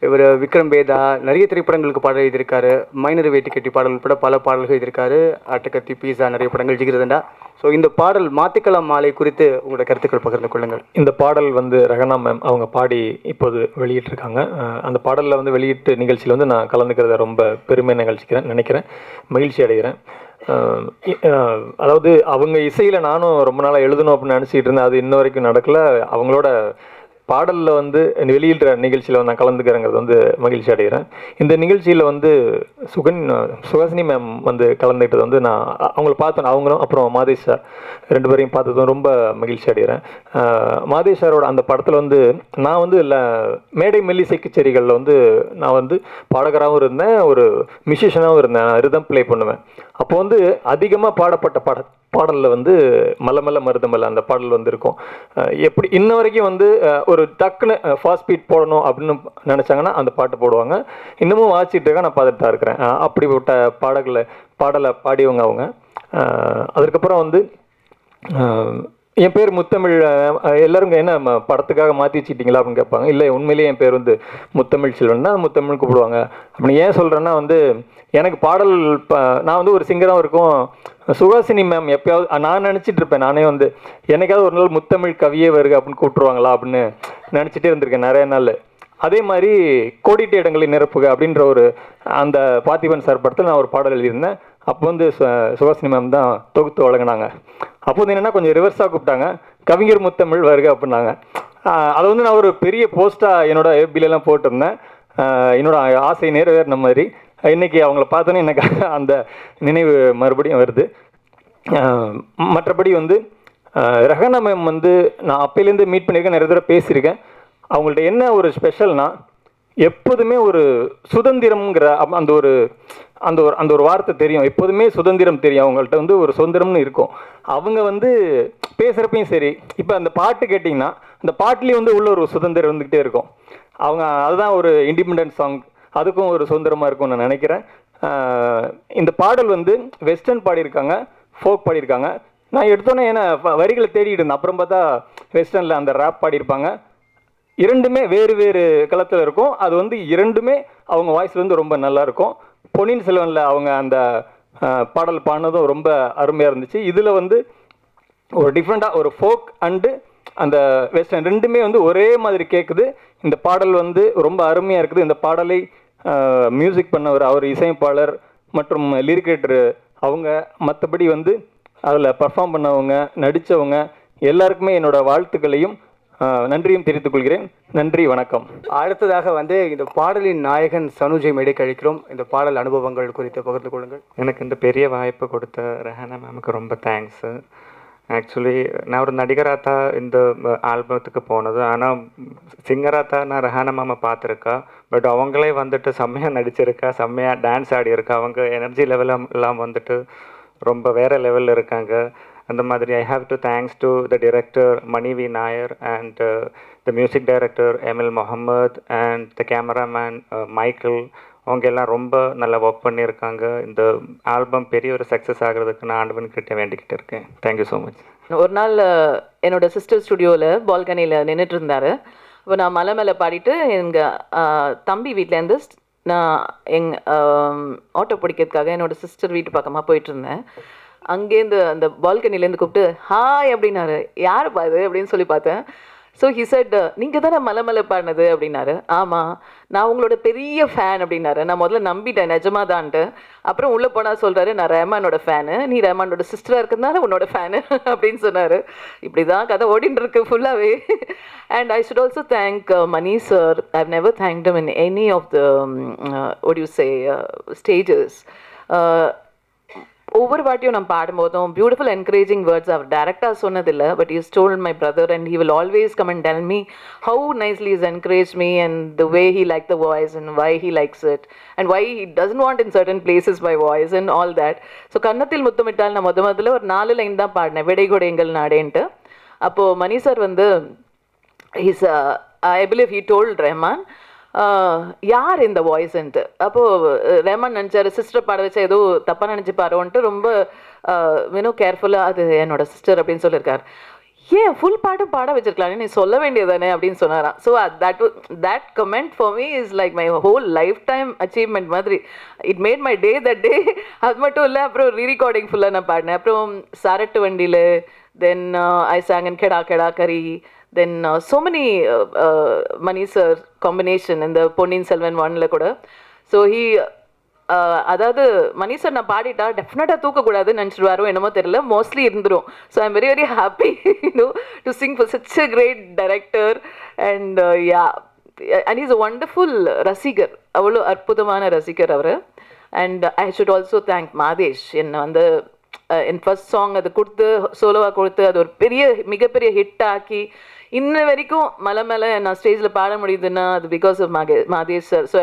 இவர் விக்ரம் வேதா நிறைய திரைப்படங்களுக்கு பாடல் எழுதியிருக்காரு. Minor வேட்டி கட்டி பாடல் உட்பட பல பாடல்கள் எழுதியிருக்காரு. அட்டக்கத்தி, பீஸா, நிறைய படங்கள் ஜிகிரதண்டா. ஸோ இந்த பாடல் மாத்திக்கலாம் மாலை குறித்து உங்களோட கருத்துக்கள் பகிர்ந்து கொள்ளுங்கள். இந்த பாடல் வந்து ரஹனா மேம் அவங்க பாடி இப்போது வெளியிட்டிருக்காங்க. அந்த பாடலில் வந்து வெளியீட்டு நிகழ்ச்சியில் வந்து நான் கலந்துக்கிறத ரொம்ப பெருமை நினைக்கிறேன், மகிழ்ச்சி அடைகிறேன். அதாவது அவங்க இசையில் நானும் ரொம்ப நாளாக எழுதணும் அப்படின்னு நினச்சிக்கிட்டு இருந்தேன். அது இன்ன வரைக்கும் நடக்கல. அவங்களோட பாடலில் வந்து வெளியிடுற நிகழ்ச்சியில் நான் கலந்துக்கிறேங்கிறது வந்து மகிழ்ச்சி அடைகிறேன். இந்த நிகழ்ச்சியில் வந்து சுஹாசினி மேம் வந்து கலந்துக்கிட்டது வந்து நான் அவங்கள பார்த்தேன். அவங்களும் அப்புறம் மாதேஷ் சார் ரெண்டு பேரையும் பார்த்ததும் ரொம்ப மகிழ்ச்சி அடைகிறேன். மாதேஷ் சாரோட அந்த படத்தில் வந்து நான் வந்து மேடை மெல்லிசை கச்சேரிகளில் வந்து நான் வந்து பாடகராகவும் இருந்தேன், ஒரு மியூசிஷியனாகவும் இருந்தேன். நான் ரிதம் ப்ளே பண்ணுவேன். அப்போ வந்து அதிகமாக பாடப்பட்ட பாடலில் வந்து மல்ல மல்ல மருதமல்ல அந்த பாடல் வந்து இருக்கும். எப்படி இன்ன வரைக்கும் வந்து ஒரு டக்குன்னு ஃபாஸ்ட் பீட் போடணும் அப்படின்னு நினச்சாங்கன்னா அந்த பாட்டு போடுவாங்க. இன்னமும் வாசிச்சுட்டு இருக்கேன், நான் பார்த்துட்டு தான் இருக்கிறேன். அப்படிப்பட்ட பாடலை பாடியவங்க அவங்க. அதுக்கப்புறம் வந்து என் பேர் முத்தமிழ். எல்லாரும் என்ன படத்துக்காக மாற்றி வச்சுக்கிட்டீங்களா அப்படின்னு கேட்பாங்க. இல்லை, உண்மையிலேயே என் பேர் வந்து முத்தமிழ் செல்வன் தான். முத்தமிழ் கூப்பிடுவாங்க. அப்படி ஏன் சொல்கிறேன்னா வந்து எனக்கு பாடல் நான் வந்து ஒரு சிங்கராகவும் இருக்கும். சுஹாசினி மேம் எப்பயாவது நான் நினச்சிட்டு இருப்பேன், நானே வந்து என்னைக்காவது ஒரு நாள் முத்தமிழ் கவியே வருக அப்படின்னு கூப்பிட்டுருவாங்களா அப்படின்னு நினச்சிட்டே இருந்திருக்கேன் நிறைய நாள். அதே மாதிரி கோடிட்ட இடங்களை நிரப்புக அப்படின்ற ஒரு அந்த பார்த்திபன் சார் படத்தில் நான் ஒரு பாடல் எழுதியிருந்தேன். அப்போ வந்து சுஹாசினி மேம் தான் தொகுத்து வழங்கினாங்க. அப்போ வந்து என்னென்னா கொஞ்சம் ரிவர்ஸாக கூப்பிட்டாங்க, கவிஞர் முத்தமிழ் வருக அப்படின்னாங்க. அதை வந்து நான் ஒரு பெரிய போஸ்ட்டாக என்னோட FB-லலாம் போட்டிருந்தேன். என்னோட ஆசை நிறைவேறின மாதிரி இன்றைக்கி அவங்கள பார்த்தோன்னே எனக்கு அந்த நினைவு மறுபடியும் வருது. மற்றபடி வந்து ரஹனா மேம் வந்து நான் அப்போலேருந்து மீட் பண்ணியிருக்கேன், நிறைய தடவை பேசியிருக்கேன். அவங்கள்ட்ட என்ன ஒரு ஸ்பெஷல்னா எப்போதுமே ஒரு சுதந்திரம்ங்கிற அந்த ஒரு வார்த்தை தெரியும். எப்போதுமே சுதந்திரம் தெரியும் அவங்கள்ட்ட, வந்து ஒரு சுதந்திரம்னு இருக்கும். அவங்க வந்து பேசுகிறப்பையும் சரி, இப்போ அந்த பாட்டு கேட்டிங்கன்னா அந்த பாட்டுலேயும் வந்து உள்ள ஒரு சுதந்திரம் இருந்துக்கிட்டே இருக்கும். அவங்க அதுதான் ஒரு இண்டிபெண்டன்ட் சாங், அதுக்கும் ஒரு சுதந்திரமாக இருக்கும்னு நான் நினைக்கிறேன். இந்த பாடல் வந்து வெஸ்டர்ன் பாடியிருக்காங்க, ஃபோக் பாடியிருக்காங்க. நான் எடுத்தோன்னே ஏன்னா வரிகளை தேடிட்டு இருந்தேன். அப்புறம் பார்த்தா வெஸ்டர்னில் அந்த ரேப் பாடியிருப்பாங்க. இரண்டுமே வேறு வேறு களத்தில் இருக்கும். அது வந்து இரண்டுமே அவங்க வாய்ஸில் வந்து ரொம்ப நல்லாயிருக்கும். பொன்னியின் செல்வனில் அவங்க அந்த பாடல் பாடினதும் ரொம்ப அருமையாக இருந்துச்சு. இதில் வந்து ஒரு டிஃப்ரெண்ட்டாக ஒரு ஃபோக் அண்டு அந்த வெஸ்டர்ன் ரெண்டுமே வந்து ஒரே மாதிரி கேட்குது. இந்த பாடல் வந்து ரொம்ப அருமையாக இருக்குது. இந்த பாடலை மியூசிக் பண்ணவர், அவர் இசையமைப்பாளர் மற்றும் லிரிக்ரேட்டர் அவங்க, மற்றபடி வந்து அதில் பர்ஃபார்ம் பண்ணவங்க, நடித்தவங்க எல்லாருக்குமே என்னோட வாழ்த்துக்களையும் நன்றியும் தெரிவித்துக் கொள்கிறேன். நன்றி, வணக்கம். அடுத்ததாக வந்து இந்த பாடலின் நாயகன் சனுஜை மேடை கழிக்கிறோம். இந்த பாடல் அனுபவங்கள் குறித்து பகிர்ந்து கொள்ளுங்கள். எனக்கு இந்த பெரிய வாய்ப்பு கொடுத்த ரஹானா மேமுக்கு ரொம்ப தேங்க்ஸு. ஆக்சுவலி நான் ஒரு நடிகராக தான் இந்த ஆல்பத்துக்கு போனது. ஆனால் சிங்கராக தான் நான் ரஹானா மேமை பார்த்துருக்கா. பட் அவங்களே வந்துட்டு செம்மையாக நடிச்சிருக்கா, செம்மையாக டான்ஸ் ஆடியிருக்கா. அவங்க எனர்ஜி லெவலெல்லாம் வந்துட்டு ரொம்ப வேறு லெவலில் இருக்காங்க. அந்த மாதிரி I have to thanks to the director Mani V Nair and the music director ML Mohammed and the cameraman Michael. அவங்க எல்லாம் ரொம்ப நல்லா ஒர்க் பண்ணியிருக்காங்க. இந்த ஆல்பம் பெரிய ஒரு சக்ஸஸ் ஆகிறதுக்கு நான் ஆண்டவன்கிட்ட வேண்டிக்கிட்டு இருக்கேன். Thank you so much. ஒரு நாள் என்னோட சிஸ்டர் ஸ்டுடியோவில் பால்கனியில் நின்றுட்டு இருந்தார். இப்போ நான் மலை மேலே பாடிட்டு எங்கள் தம்பி வீட்டிலேருந்து நான் ஆட்டோ பிடிக்கிறதுக்காக என்னோடய சிஸ்டர் வீட்டு பக்கமாக போயிட்டுருந்தேன். அங்கேருந்து அந்த பால்கனிலேருந்து கூப்பிட்டு ஹாய் அப்படின்னாரு. யார் பாது அப்படின்னு சொல்லி பார்த்தேன். ஸோ ஹி செட், நீங்கள் தானே மலை பாடினது அப்படின்னாரு. ஆமாம், நான் உங்களோட பெரிய ஃபேன் அப்படின்னாரு. நான் முதல்ல நம்பிட்டேன் நிஜமாக தான்ட்டு. அப்புறம் உள்ளே போனால் சொல்கிறாரு, நான் ரஹ்மானோட ஃபேனு, நீ ரஹ்மானோட சிஸ்டராக இருக்கிறதுனால உன்னோட ஃபேனு அப்படின்னு சொன்னார். இப்படி தான் கதை ஓடின்னு இருக்கு ஃபுல்லாகவே. And I should also thank Mani sir. I have never thanked him in any of the what do you say stages. ஒவ்வொரு வாட்டியும் நான் பாடும்போதும் பியூட்டிஃபுல் என்கரேஜிங் வேர்ட்ஸ் அவர் டேரக்டாக சொன்னதில்லை, but is told my brother and he will always come and tell me how nicely is encourage me and the way he like the voice and why he likes it and why he doesn't want in certain places my voice and all that. So கன்னத்தில் முத்தமிட்டால் நான் முதல்ல ஒரு 4 line தான் பாடினேன், விடைகொடை எங்கள் நாடேன்ட்டு. அப்போது மணி sir வந்து he's I believe he told Rehman யார் இந்த வாய்ஸ்ன்ட்டு. அப்போது ரெஹ்மான் நினச்சாரு சிஸ்டர் பாட வச்சா ஏதோ தப்பாக நினச்சி பாருவோன்ட்டு ரொம்ப இன்னும் கேர்ஃபுல்லாக அது என்னோட சிஸ்டர் அப்படின்னு சொல்லியிருக்காரு. ஏன் ஃபுல் பாட்டும் பாட வச்சிருக்கலான்னு நீ சொல்ல வேண்டியதானே அப்படின்னு சொன்னாராம். So that comment for me is like my whole life time achievement மாதிரி. It made my day that day. அது மட்டும் இல்லை, அப்புறம் ரீரெக்கார்டிங் ஃபுல்லாக நான் பாடினேன். அப்புறம் சாரட்டு வண்டியில், தென் ஐ சாங் இன் கெடா கெடா கரி, தென் so many மணி சார் காம்பினேஷன் இந்த பொன்னியின் செல்வன் 1ல கூட. ஸோ அதாவது மணி சார் நான் பாடிட்டா டெஃபினட்டாக தூக்கக்கூடாதுன்னு நினச்சிடுவாரோ என்னமோ தெரியல, மோஸ்ட்லி இருந்துடும். So I am very very happy to sing for such a great director and and is a wonderful ரசிகர், அவ்வளோ அற்புதமான ரசிகர் அவர். And I should also thank Madhesh. என்னை வந்து என் ஃபர்ஸ்ட் சாங் அது கொடுத்து சோலோவாக கொடுத்து அது ஒரு மிகப்பெரிய ஹிட் ஆக்கி இன்ன வரைக்கும் மலை மேலே நான் ஸ்டேஜில் பாட முடியுதுன்னா அது because of Madesh sir. So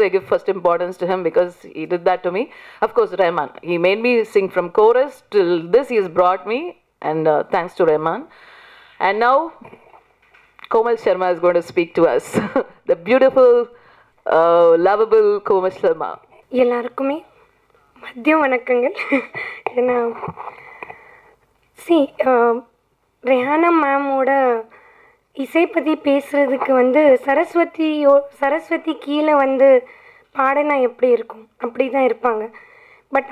I give first importance to him because he did that to me. Of course Rahman, he made me sing from chorus till this he has brought me, and thanks to Rahman. And now Komal Sharma is going to speak to us. The beautiful lovable Komal Sharma. எல்லாருக்குமே மதியம் வணக்கங்கள். ஏன்னா ரெஹானா மேமோட இசை பற்றி பேசுகிறதுக்கு வந்து சரஸ்வதி கீழே வந்து பாடினா எப்படி இருக்கும் அப்படி தான் இருப்பாங்க. பட்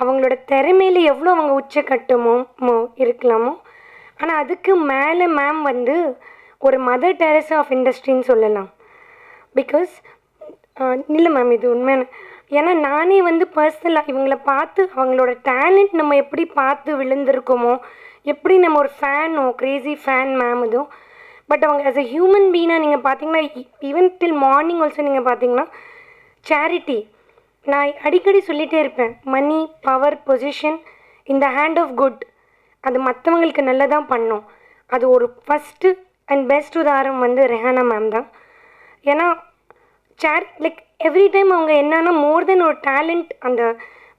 அவங்களோட திறமையில் எவ்வளோ அவங்க உச்சக்கட்டமோ இருக்கலாமோ, ஆனால் அதுக்கு மேலே மேம் வந்து ஒரு மதர் டெரஸா ஆஃப் இண்டஸ்ட்ரின்னு சொல்லலாம். பிகாஸ் இல்லை மேம், இது உண்மையான. ஏன்னா நானே வந்து பர்சனலாக இவங்கள பார்த்து அவங்களோட டேலண்ட் நம்ம எப்படி பார்த்து விழுந்திருக்கோமோ, எப்படி நம்ம ஒரு ஃபேனோ க்ரேசி ஃபேன் மேம் இதுவும். பட் அவங்க ஆஸ் அ ஹியூமன் பீனாக நீங்கள் பார்த்தீங்கன்னா ஈவன் டில் மார்னிங் ஆல்சோ நீங்கள் பார்த்தீங்கன்னா சேரிட்டி, நான் அடிக்கடி சொல்லிகிட்டே இருப்பேன், மணி பவர் பொசிஷன் இந்த ஹேண்ட் ஆஃப் குட், அது மற்றவங்களுக்கு நல்லதாக பண்ணும். அது ஒரு ஃபஸ்ட்டு அண்ட் பெஸ்ட் உதாரணம் வந்து ரெஹானா மேம் தான். ஏன்னா லைக் எவ்ரி டைம் அவங்க என்னன்னா மோர் தென் ஒரு டேலண்ட், அந்த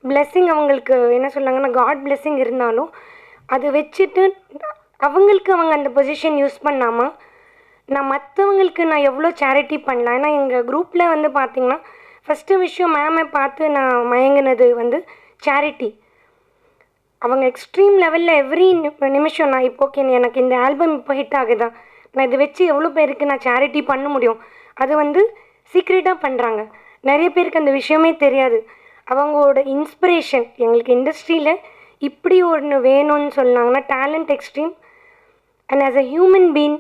பிளெஸ்ஸிங் அவங்களுக்கு என்ன சொல்லாங்கன்னா காட் பிளெஸ்ஸிங் இருந்தாலும் அதை வச்சுட்டு அவங்களுக்கு அவங்க அந்த பொசிஷன் யூஸ் பண்ணாமல் நான் மற்றவங்களுக்கு நான் எவ்வளோ சேரிட்டி பண்ணலாம். ஏன்னா எங்கள் குரூப்பில் வந்து பார்த்திங்கன்னா ஃபஸ்ட்டு விஷயம் மேமை பார்த்து நான் மயங்கினது வந்து சேரிட்டி. அவங்க எக்ஸ்ட்ரீம் லெவலில் எவ்ரி நிமிஷம் நான் இப்போ ஓகே எனக்கு இந்த ஆல்பம் இப்போ ஹிட் ஆகுதா, நான் இதை வச்சு எவ்வளோ பேருக்கு நான் சேரிட்டி பண்ண முடியும், அது வந்து சீக்ரெட்டாக பண்ணுறாங்க. நிறைய பேருக்கு அந்த விஷயமே தெரியாது. அவங்களோட இன்ஸ்பிரேஷன் எங்களுக்கு இண்டஸ்ட்ரியில் இப்படி ஒன்று வேணும்னு சொன்னாங்கன்னா talent extreme. And as a human been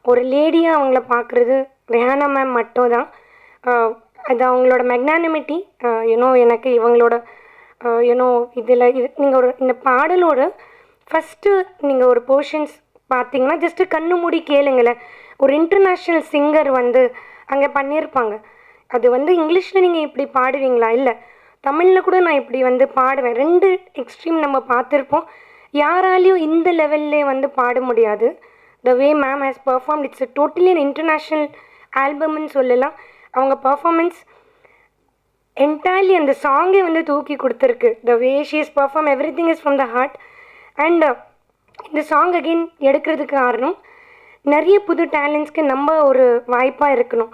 ஒரு லேடியாக அவங்கள பார்க்குறது ரெஹானா மேம் மட்டும் தான். அது அவங்களோட மெக்னானிமிட்டி. எனக்கு இவங்களோட நீங்கள் இந்த பாடலோட ஃபஸ்ட்டு நீங்கள் ஒரு போர்ஷன்ஸ் பார்த்தீங்கன்னா ஜஸ்ட்டு கண்ணு மூடி கேளுங்களேன், ஒரு இன்டர்நேஷ்னல் சிங்கர் வந்து அங்கே பண்ணியிருப்பாங்க. அது வந்து இங்கிலீஷில் நீங்கள் இப்படி பாடுவீங்களா, இல்லை தமிழில் கூட நான் இப்படி வந்து பாடுவேன். 2 எக்ஸ்ட்ரீம் நம்ம பார்த்துருப்போம். யாராலையும் இந்த லெவல்லே வந்து பாட முடியாது. The way ma'am has perform, it's totally an international ஆல்பம்னு சொல்லலாம். அவங்க பர்ஃபார்மன்ஸ் என்டையர்லி அந்த சாங்கே வந்து தூக்கி கொடுத்துருக்கு. The way she is perform, everything is from the heart. And இந்த சாங் அகெயின் எடுக்கிறதுக்கு காரணம் நிறைய புது டேலண்ட்ஸ்க்கு நம்ம ஒரு வாய்ப்பாக இருக்கணும்.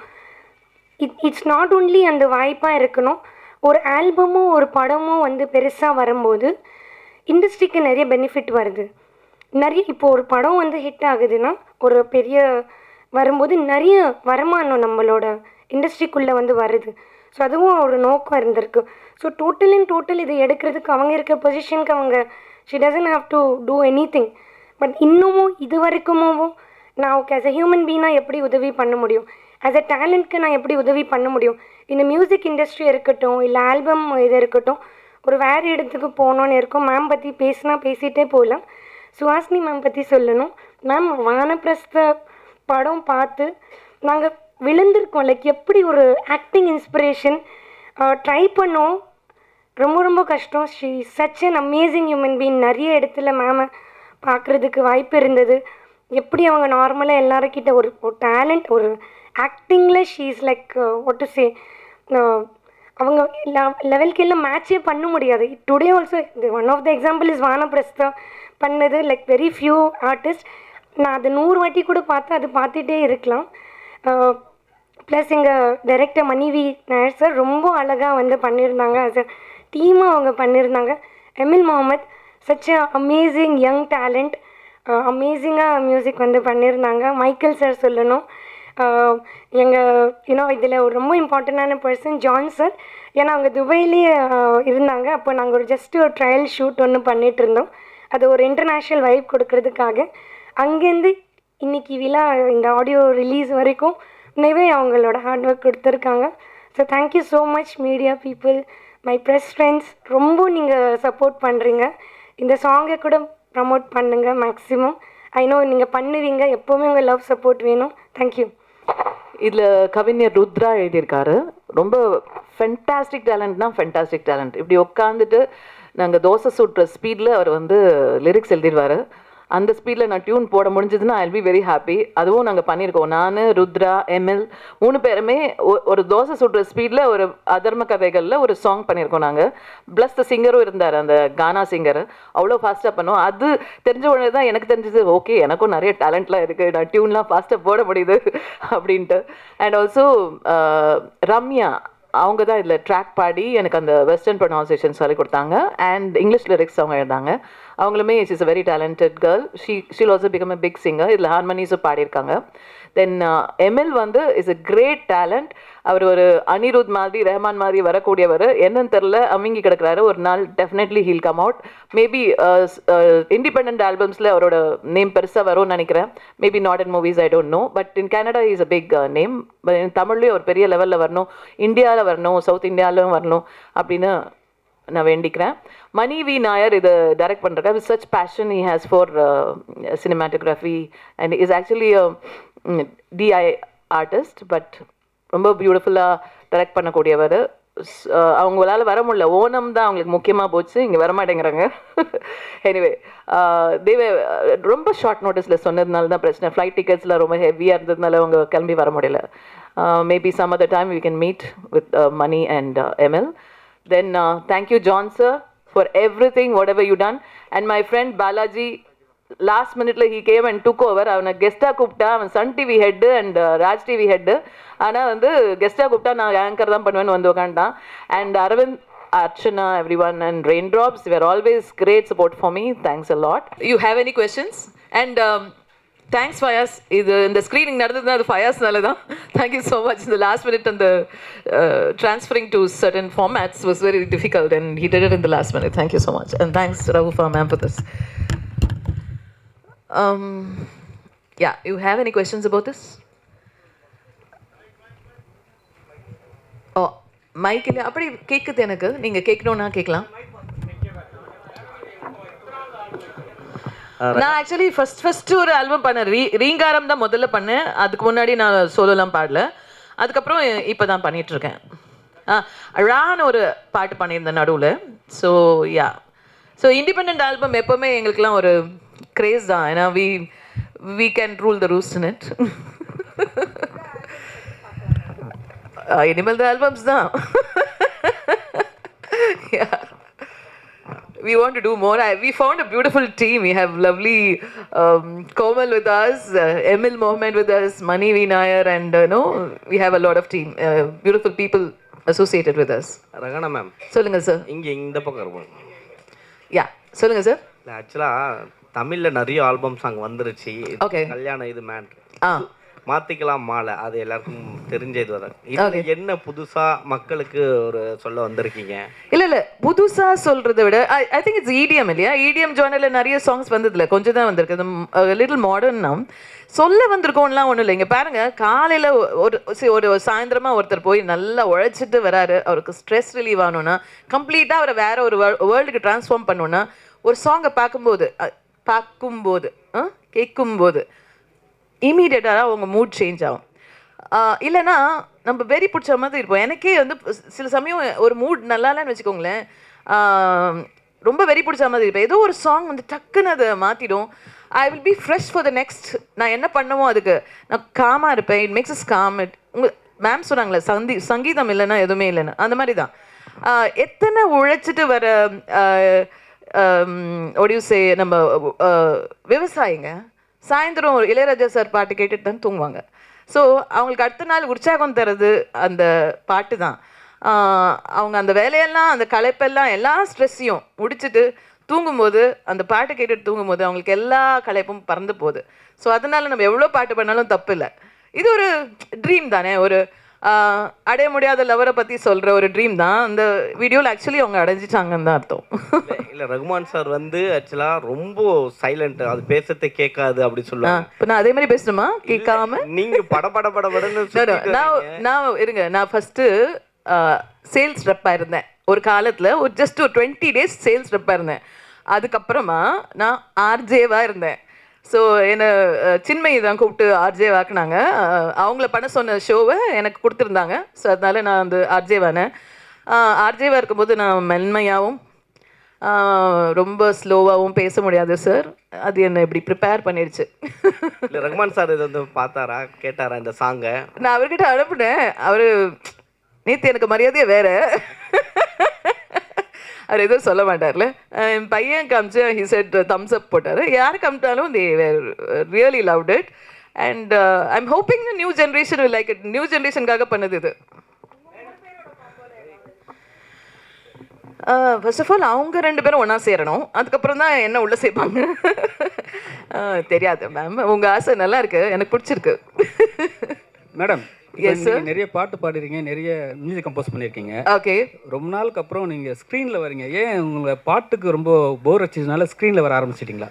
இட்ஸ் நாட் ஓன்லி அந்த வாய்ப்பாக இருக்கணும், ஒரு ஆல்பமோ ஒரு படமோ வந்து பெருசாக வரும்போது இண்டஸ்ட்ரிக்கு நிறைய பெனிஃபிட் வருது. இப்போ ஒரு படம் வந்து ஹிட் ஆகுதுன்னா ஒரு பெரிய வரும்போது நிறைய வருமானம் நம்மளோட இண்டஸ்ட்ரிக்குள்ளே வந்து வருது. ஸோ அதுவும் ஒரு நோக்கம் இருந்திருக்கு. ஸோ டோட்டல் இதை எடுக்கிறதுக்கு அவங்க இருக்க பொசிஷனுக்கு அவங்க she doesn't have to do any thing. But இன்னமும் இது வரைக்குமோ நான் ஓகே ஆஸ் அ ஹியூமன் பீனாக எப்படி உதவி பண்ண முடியும், ஆஸ் அ டேலண்ட்க்கு நான் எப்படி உதவி பண்ண முடியும். இந்த மியூசிக் இண்டஸ்ட்ரி இருக்கட்டும், இல்லை ஆல்பம் இது இருக்கட்டும், ஒரு வேறு இடத்துக்கு போகணுன்னு இருக்கும். மேம் பற்றி பேசிகிட்டே போகலாம். சுஹாசினி மேம் பற்றி சொல்லணும். மேம் வானப்பிரஸ்த படம் பார்த்து நாங்கள் விழுந்திருக்கோம். லைக் எப்படி ஒரு ஆக்டிங் இன்ஸ்பிரேஷன் ட்ரை பண்ணோம். ரொம்ப ரொம்ப கஷ்டம். She such an amazing human being. நிறைய இடத்துல மேமை பார்க்குறதுக்கு வாய்ப்பு இருந்தது. எப்படி அவங்க நார்மலாக எல்லாருக்கிட்ட ஒரு டேலண்ட், ஒரு ஆக்டிங்கில் she is like what to say, அவங்க லெவலுக்கு எல்லாம் மேட்சே பண்ண முடியாது. Today also one of the example is Vanaprastha பண்ணது. Like very few artist. நான் அது 100 வாட்டி கூட பார்த்து அது பார்த்துட்டே இருக்கலாம். ப்ளஸ் எங்கள் டைரக்டர் மணிவி நாயர் சார் ரொம்ப அழகாக வந்து பண்ணியிருந்தாங்க. as a டீமாக அவங்க பண்ணியிருந்தாங்க. Emil Muhammad such a amazing young talent, அமேசிங்காக மியூசிக் வந்து பண்ணியிருந்தாங்க. மைக்கேல் சார் சொல்லணும். எங்கள் இதில் ஒரு ரொம்ப இம்பார்ட்டண்டான பர்சன் ஜான் சார். ஏன்னா அவங்க துபாயிலேயே இருந்தாங்க. அப்போ நாங்கள் ஒரு ட்ரையல் ஷூட் ஒன்று பண்ணிகிட்டு இருந்தோம். அது ஒரு இன்டர்நேஷ்னல் வைப் கொடுக்கறதுக்காக. அங்கேருந்து இன்றைக்கி விழா இந்த ஆடியோ ரிலீஸ் வரைக்கும் உண்மையே அவங்களோட ஹார்ட் ஒர்க் கொடுத்துருக்காங்க. So thank you so much media people, my press friends. ரொம்ப நீங்கள் சப்போர்ட் பண்ணுறீங்க. இந்த சாங்கை கூட ப்ரமோட் பண்ணுங்கள் மேக்ஸிமம். ஐ நோ நீங்கள் பண்ணுவீங்க. எப்போவுமே உங்கள் லவ் சப்போர்ட் வேணும். தேங்க்யூ. இதில் கவிஞர் ருத்ரா எழுதியிருக்காரு. ரொம்ப ஃபென்டாஸ்டிக் டேலண்ட்னா ஃபென்டாஸ்டிக் டேலண்ட். இப்படி உட்காந்துட்டு நாங்கள் தோசை சுட்டுற ஸ்பீடில் அவர் வந்து லிரிக்ஸ் எழுதிடுவார். அந்த ஸ்பீடில் நான் டியூன் போட முடிஞ்சதுன்னா I will be very happy. அதுவும் நாங்கள் பண்ணியிருக்கோம். நான், ருத்ரா, எம்எல் 3 பேருமே ஒரு தோசை சுடுற ஸ்பீடில் ஒரு அதர்ம கதைகளில் ஒரு சாங் பண்ணியிருக்கோம் நாங்கள். ப்ளஸ் த சிங்கரும் இருந்தார், அந்த கானா சிங்கர். அவ்வளோ ஃபாஸ்ட்டாக பண்ணோம். அது தெரிஞ்ச உடனே தான் எனக்கு தெரிஞ்சது, ஓகே எனக்கும் நிறைய டேலண்ட்லாம் இருக்குது, நான் டியூன்லாம் ஃபாஸ்ட்டாக போட முடியுது அப்படின்ட்டு. அண்ட் ஆல்சோ ரம்யா, அவங்க தான் இதில் ட்ராக் பாடி எனக்கு அந்த வெஸ்டர்ன் ப்ரொனவுன்சியேஷன் சொல்லி கொடுத்தாங்க. அண்ட் இங்கிலீஷ் லிரிக்ஸ் அவங்க எழுதாங்க. அவங்களுமே is a very talented girl. She'll also become a big singer. இதில் ஹார்மனிஸும் பாடியிருக்காங்க. தென் எம்எல் வந்து இஸ் அ கிரேட் டேலண்ட். அவர் ஒரு அனிருத் மாதிரி, ரஹ்மான் மாதிரி வரக்கூடியவர். என்னன்னு தெரில, அமிங்கி கிடக்கிறாரு. ஒரு நாள் definitely he'll come out. Maybe independent ஆல்பம்ஸில் அவரோட நேம் பெருசாக வரும்னு நினைக்கிறேன். Maybe not in movies, I don't know. But in Canada is a big name. தமிழ்லேயும் ஒரு பெரிய லெவலில் வரணும், இந்தியாவில் வரணும், சவுத் இந்தியாவிலும் வரணும் அப்படின்னு நான் வேண்டிக்கிறேன். மணி வி நாயர் இதை டைரக்ட் பண்ணுறாங்க. With such passion he has for cinematography and is actually DI artist. But ரொம்ப பியூட்டிஃபுல்லாக டைரக்ட் பண்ணக்கூடியவர். அவங்களால வர முடியல, ஓணம் தான் அவங்களுக்கு முக்கியமாக போச்சு, இங்கே வரமாட்டேங்கிறாங்க. எனிவே தேவை ரொம்ப ஷார்ட் நோட்டீஸில் சொன்னதுனால தான் பிரச்சனை. ஃப்ளைட் டிக்கெட்ஸ்லாம் ரொம்ப ஹெவியாக இருந்ததுனால அவங்க கிளம்பி வர முடியல. Maybe some other time we can meet with Mani and ML. Then thank you John sir for everything whatever you done. And my friend Balaji, last minute he came and took over. அவனை கெஸ்ட்டாக கூப்பிட்டா. அவன் Sun TV head and Raj TV head. ஆனால் வந்து கெஸ்ட்டாக கூப்பிட்டா நான் anchor தான் பண்ணுவேன்னு வந்து உட்காந்துட்டான். And Aravind, Archana, everyone, and Raindrops were always great support for me. Thanks a lot. You have any questions? And thanks Fayaz. இந்த ஸ்க்ரீனிங் நடந்ததுன்னா அது ஃபயாஸ்னால தான். Thank you so much. இந்த லாஸ்ட் மினிட் அந்த transferring to certain formats was very difficult and he did it in the last minute. Thank you so much. And thanks Raghufar ma'am for this. Yeah, you have any questions about this? Oh, mic இல்லை, அப்படி கேட்குது எனக்கு. நீங்கள் கேட்கணுன்னா கேட்கலாம். நான் actually first ஒரு album பண்ணேன். ரீங்காரம் தான் முதல்ல பண்ணேன். அதுக்கு முன்னாடி நான் சோலோலாம் பாடல. அதுக்கப்புறம் இப்போ தான் பண்ணிகிட்ருக்கேன். ரான்னு ஒரு பாட்டு பண்ணியிருந்தேன் நடுவில். So yeah, so independent album எப்போவுமே எங்களுக்குலாம் ஒரு க்ரேஸ் தான். ஏன்னா we can rule the roost in it. இனிமேல் தான் ஆல்பம்ஸ் தான். Yeah. We want to do more. We found a beautiful team. We have lovely Komal with us, Emil Mohammed with us, Mani V. Nair, and we have a lot of team, beautiful people associated with us. ரகனா ma'am, சொல்லுங்க sir. இங்கே இந்த பக்கம் இருப்போம். யா, சொல்லுங்க sir. இல்லை, ஆக்சுவலாக தமிழில் நிறைய ஆல்பம் சாங் வந்துருச்சு. ஓகே, கல்யாணம் இது மாற்றிக்கலாம் மாலை, அது எல்லாருக்கும் தெரிஞ்ச இது வர. என்ன புதுசாக மக்களுக்கு ஒரு சொல்ல வந்திருக்கீங்க? இல்லை புதுசாக சொல்கிறத விட ஐ திங்க் இட்ஸ் EDM இல்லையா? EDM ஜானரில் நிறைய சாங்ஸ் வந்ததில்லை, கொஞ்சம் தான் வந்திருக்கு. லிட்டில் மாடர்ன்னா சொல்ல வந்திருக்கோம்லாம் ஒன்றும் இல்லை. இங்கே பாருங்கள், காலையில் ஒரு சாயந்தரமாக ஒருத்தர் போய் நல்லா உழைச்சிட்டு வராரு. அவருக்கு ஸ்ட்ரெஸ் ரிலீவ் ஆகணுன்னா, கம்ப்ளீட்டாக அவரை வேற ஒரு வேர்ல்டுக்கு ட்ரான்ஸ்ஃபார்ம் பண்ணணுன்னா, ஒரு சாங்கை கேட்கும்போது இமீடியட்டாக அவங்க மூட் சேஞ்ச் ஆகும். இல்லைன்னா நம்ம வெறி பிடிச்ச மாதிரி இருப்போம். எனக்கே வந்து சில சமயம் ஒரு மூட் நல்லா இல்லைன்னு வச்சுக்கோங்களேன், ரொம்ப வெறி பிடிச்ச மாதிரி இருப்பேன். ஏதோ ஒரு சாங் வந்து டக்குன்னு அதை மாற்றிடும். I will be fresh for the next. நான் என்ன பண்ணுமோ அதுக்கு நான் காமாக இருப்பேன். It makes is gamma. Ma'am சொன்னாங்களே சங்கீதம் இல்லைன்னா எதுவுமே இல்லைன்னு, அந்த மாதிரி தான். எத்தனை உழைச்சிட்டு வர ஒடியூசே நம்ம விவசாயிங்க சாயந்தரம் ஒரு இளையராஜா சார் பாட்டு கேட்டுட்டு தான் தூங்குவாங்க. ஸோ அவங்களுக்கு அடுத்த நாள் உற்சாகம் தர்றது அந்த பாட்டு தான். அவங்க அந்த வேலையெல்லாம் அந்த களைப்பெல்லாம் எல்லா ஸ்ட்ரெஸ்ஸையும் முடிச்சுட்டு தூங்கும்போது அந்த பாட்டு கேட்டுட்டு தூங்கும்போது அவங்களுக்கு எல்லா களைப்பும் பறந்து போகுது. ஸோ அதனால நம்ம எவ்வளோ பாட்டு பண்ணாலும் தப்பு இல்லை. இது ஒரு ட்ரீம் தானே, ஒரு அடைய முடியாத லவரை பற்றி சொல்கிற ஒரு ட்ரீம் தான். அந்த வீடியோவில் ஆக்சுவலி அவங்க அடைஞ்சிட்டாங்கன்னு தான் அர்த்தம். இல்லை ரகுமான் சார் வந்து ஆக்சுவலாக ரொம்ப சைலண்ட், அது பேசத்தை கேட்காது அப்படி சொல்லுவாங்க. இப்போ நான் அதே மாதிரி பேசணுமா? கேட்காம நீங்கள் படபடன்னு நான் இருங்க. நான் ஃபஸ்ட்டு சேல்ஸ் ரெப்பாக இருந்தேன் ஒரு காலத்தில். ஒரு ஜஸ்ட் ஒரு 20 days சேல்ஸ் ரெப்பாக இருந்தேன். அதுக்கப்புறமா நான் ஆர்ஜேவாக இருந்தேன். ஸோ என்னை சின்மயி தான் கூப்பிட்டு ஆர்ஜே வாக்குனாங்க. அவங்கள பண்ண சொன்ன ஷோவை எனக்கு கொடுத்துருந்தாங்க. ஸோ அதனால நான் வந்து ஆர்ஜேவானேன். ஆர்ஜேவாக இருக்கும்போது நான் மென்மையாகவும் ரொம்ப ஸ்லோவாகவும் பேச முடியாது சார். அது என்னை இப்படி ப்ரிப்பேர் பண்ணிடுச்சு. இல்லை ரகுமான் சார் இதை வந்து பார்த்தாரா, கேட்டாரா இந்த சாங்கை? நான் அவர்கிட்ட அனுப்புனேன். அவர் நேற்று எனக்கு மரியாதையே வேற. அவர் எதுவும் சொல்ல மாட்டார்ல. என் பையன் காமிச்சு ஹி செட் தம்ஸ் அப் போட்டார். யார் காமிட்டாலும் they were really loved it. And I am hoping the new generation will like it. New ஜென்ரேஷனுக்காக பண்ணது இது. ஃபர்ஸ்ட் ஆஃப் ஆல் அவங்க 2 பேரும் ஒன்றா சேரணும். அதுக்கப்புறம் தான் என்ன உள்ளே சேர்ப்பாங்க தெரியாது மேம். உங்கள் ஆசை நல்லா இருக்கு, எனக்கு பிடிச்சிருக்கு. மேடம் நிறைய பாட்டு பாடுறீங்க, நிறைய மியூசிக் கம்போஸ் பண்ணியிருக்கீங்க. ஓகே. ரொம்ப நாளுக்கு அப்புறம் நீங்கள் ஸ்க்ரீனில் வரீங்க. ஏன் உங்களை பாட்டுக்கு ரொம்ப போர் அடிச்சதுனால ஸ்க்ரீனில் வர ஆரம்பிச்சிட்டிங்களா?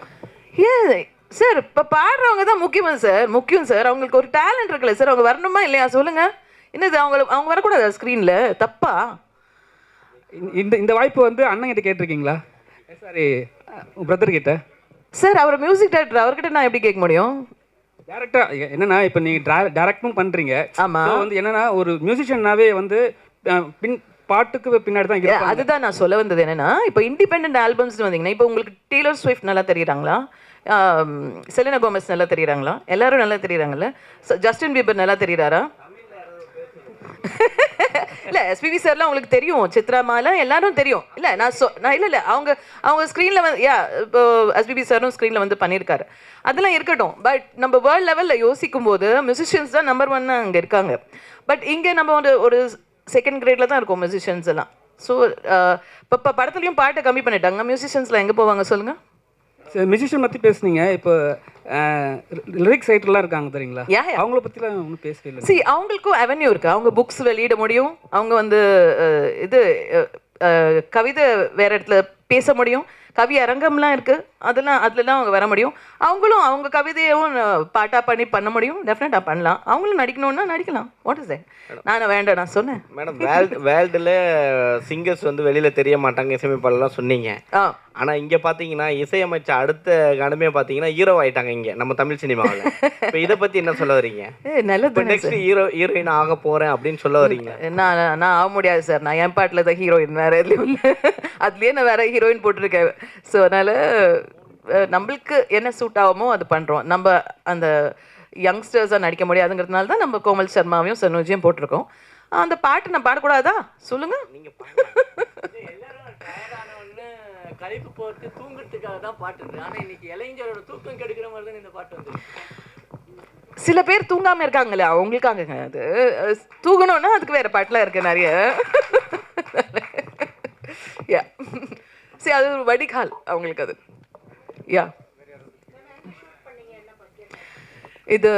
ஏன் சார் இப்போ பாடுறவங்க தான் முக்கியம் சார். அவங்களுக்கு ஒரு டேலண்ட் இருக்குல்ல சார், அவங்க வரணுமா இல்லையா சொல்லுங்கள். என்னது அவங்க வரக்கூடாதா ஸ்க்ரீனில்? தப்பா? இந்த வாய்ப்பு வந்து அண்ணன் கிட்ட கேட்டிருக்கீங்களா? சாரி பிரதர் கிட்ட. சார் அவர் மியூசிக் டைரக்டர், அவர்கிட்ட நான் எப்படி கேட்க முடியும்? டேரக்டாக என்னன்னா இப்போ நீங்கள் டேரக்டும் பண்ணுறீங்க. ஆமாம். வந்து என்னன்னா ஒரு மியூசிஷியனாவே வந்து பாட்டுக்கு பின்னாடி தான் இருப்பாங்க. அதுதான் நான் சொல்ல வந்தது. என்னன்னா இப்போ இண்டிபெண்டன்ட் ஆல்பம்ஸ்னு வந்தீங்கன்னா இப்போ உங்களுக்கு டெய்லர் ஸ்விஃப்ட் நல்லா தெரியுறாங்களா, செலினா கோமஸ் நல்லா தெரியுறாங்களா, எல்லாரும் நல்லா தெரியுறாங்கல்ல, ஜஸ்டின் பீபர் நல்லா தெரியுறாரா? இல்லை எஸ்பிபி சார்லாம் உங்களுக்கு தெரியும், சித்ராமாலாம் எல்லாரும் தெரியும். இல்லை நான் இல்லை அவங்க ஸ்க்ரீனில் வந்து இப்போ எஸ்பிபி சாரும் ஸ்க்ரீனில் வந்து பண்ணியிருக்காரு. அதெல்லாம் இருக்கட்டும். பட் நம்ம வேர்ல்டு லெவலில் யோசிக்கும் போது மியூசிஷியன்ஸ் தான் நம்பர் 1 அங்கே இருக்காங்க. பட் இங்கே நம்ம ஒரு செகண்ட் கிரேடில் தான் இருக்கோம் மியூசிஷியன்ஸ் எல்லாம். ஸோ இப்போ படத்துலையும் பாட்டை கம்மி பண்ணிட்டாங்க. மியூசிஷியன்ஸ்லாம் எங்கே போவாங்க சொல்லுங்கள்? மியூசிஷியன் பற்றி பேசுனீங்க. இப்போ லிரிக்ஸ் ரைட்டர்லாம் இருக்காங்க தெரியுங்களா, அவங்கள பற்றிலாம் ஒன்றும் பேசவே இல்லை. அவங்களுக்கும் அவென்யூ இருக்குது. அவங்க புக்ஸ் வெளியிட முடியும், அவங்க வந்து இது கவிதை வேற இடத்துல பேச முடியும், கவி அரங்கம்லாம் இருக்குது, அதுலலாம் அவங்க வர முடியும். அவங்களும் அவங்க கவிதையும் பாட்டாக பண்ண முடியும். டெஃபினட்டாக பண்ணலாம். அவங்களும் நடிக்கணும்னா நடிக்கலாம். What is that? நான் வேண்டாம் நான் சொன்னேன். மேடம் வேர்ல்டில் சிங்கர்ஸ் வந்து வெளியில் தெரிய மாட்டாங்க, இசையமைப்பாளர்லாம் சொன்னீங்க. ஆனால் இங்கே பார்த்தீங்கன்னா இசையமைச்ச அடுத்த கணமே பார்த்தீங்கன்னா ஹீரோ ஆகிட்டாங்க இங்கே நம்ம தமிழ் சினிமாவில். இப்போ இதை பற்றி என்ன சொல்ல வரீங்க? நல்லது. நெக்ஸ்ட் ஹீரோயின் ஆக போகிறேன் அப்படின்னு சொல்ல வரீங்க? நான் ஆக முடியாது சார். நான் என் பாட்டில் தான் ஹீரோயின், வேறு எதுலையும் இல்லை. அதுலேயே நான் வேறு ஹீரோயின் போட்டிருக்கேன். ஸோ அதனால் நம்மளுக்கு என்ன சூட் ஆகுமோ அது பண்ணுறோம். நம்ம அந்த யங்ஸ்டர்ஸாக நடிக்க முடியாதுங்கிறதுனால தான் நம்ம கோமல் சர்மாவையும் சனோஜியும் போட்டிருக்கோம். அந்த பாட்டு நான் பாடக்கூடாதா சொல்லுங்கள்? நீங்கள் கழிப்பு போட்டு தூங்குறதுக்காக தான் பாட்டு இருக்கு. ஆனால் இன்னைக்கு இளைஞரோட தூக்கம் கெடுக்கிற மாதிரி தான் இந்த பாட்டு வந்து. சில பேர் தூங்காமல் இருக்காங்களே அவங்களுக்காகங்க அது. தூங்கணும்னா அதுக்கு வேறு பாட்டெலாம் இருக்குது நிறைய. யா சரி, அது ஒரு வடிகால் அவங்களுக்கு அது. யா இது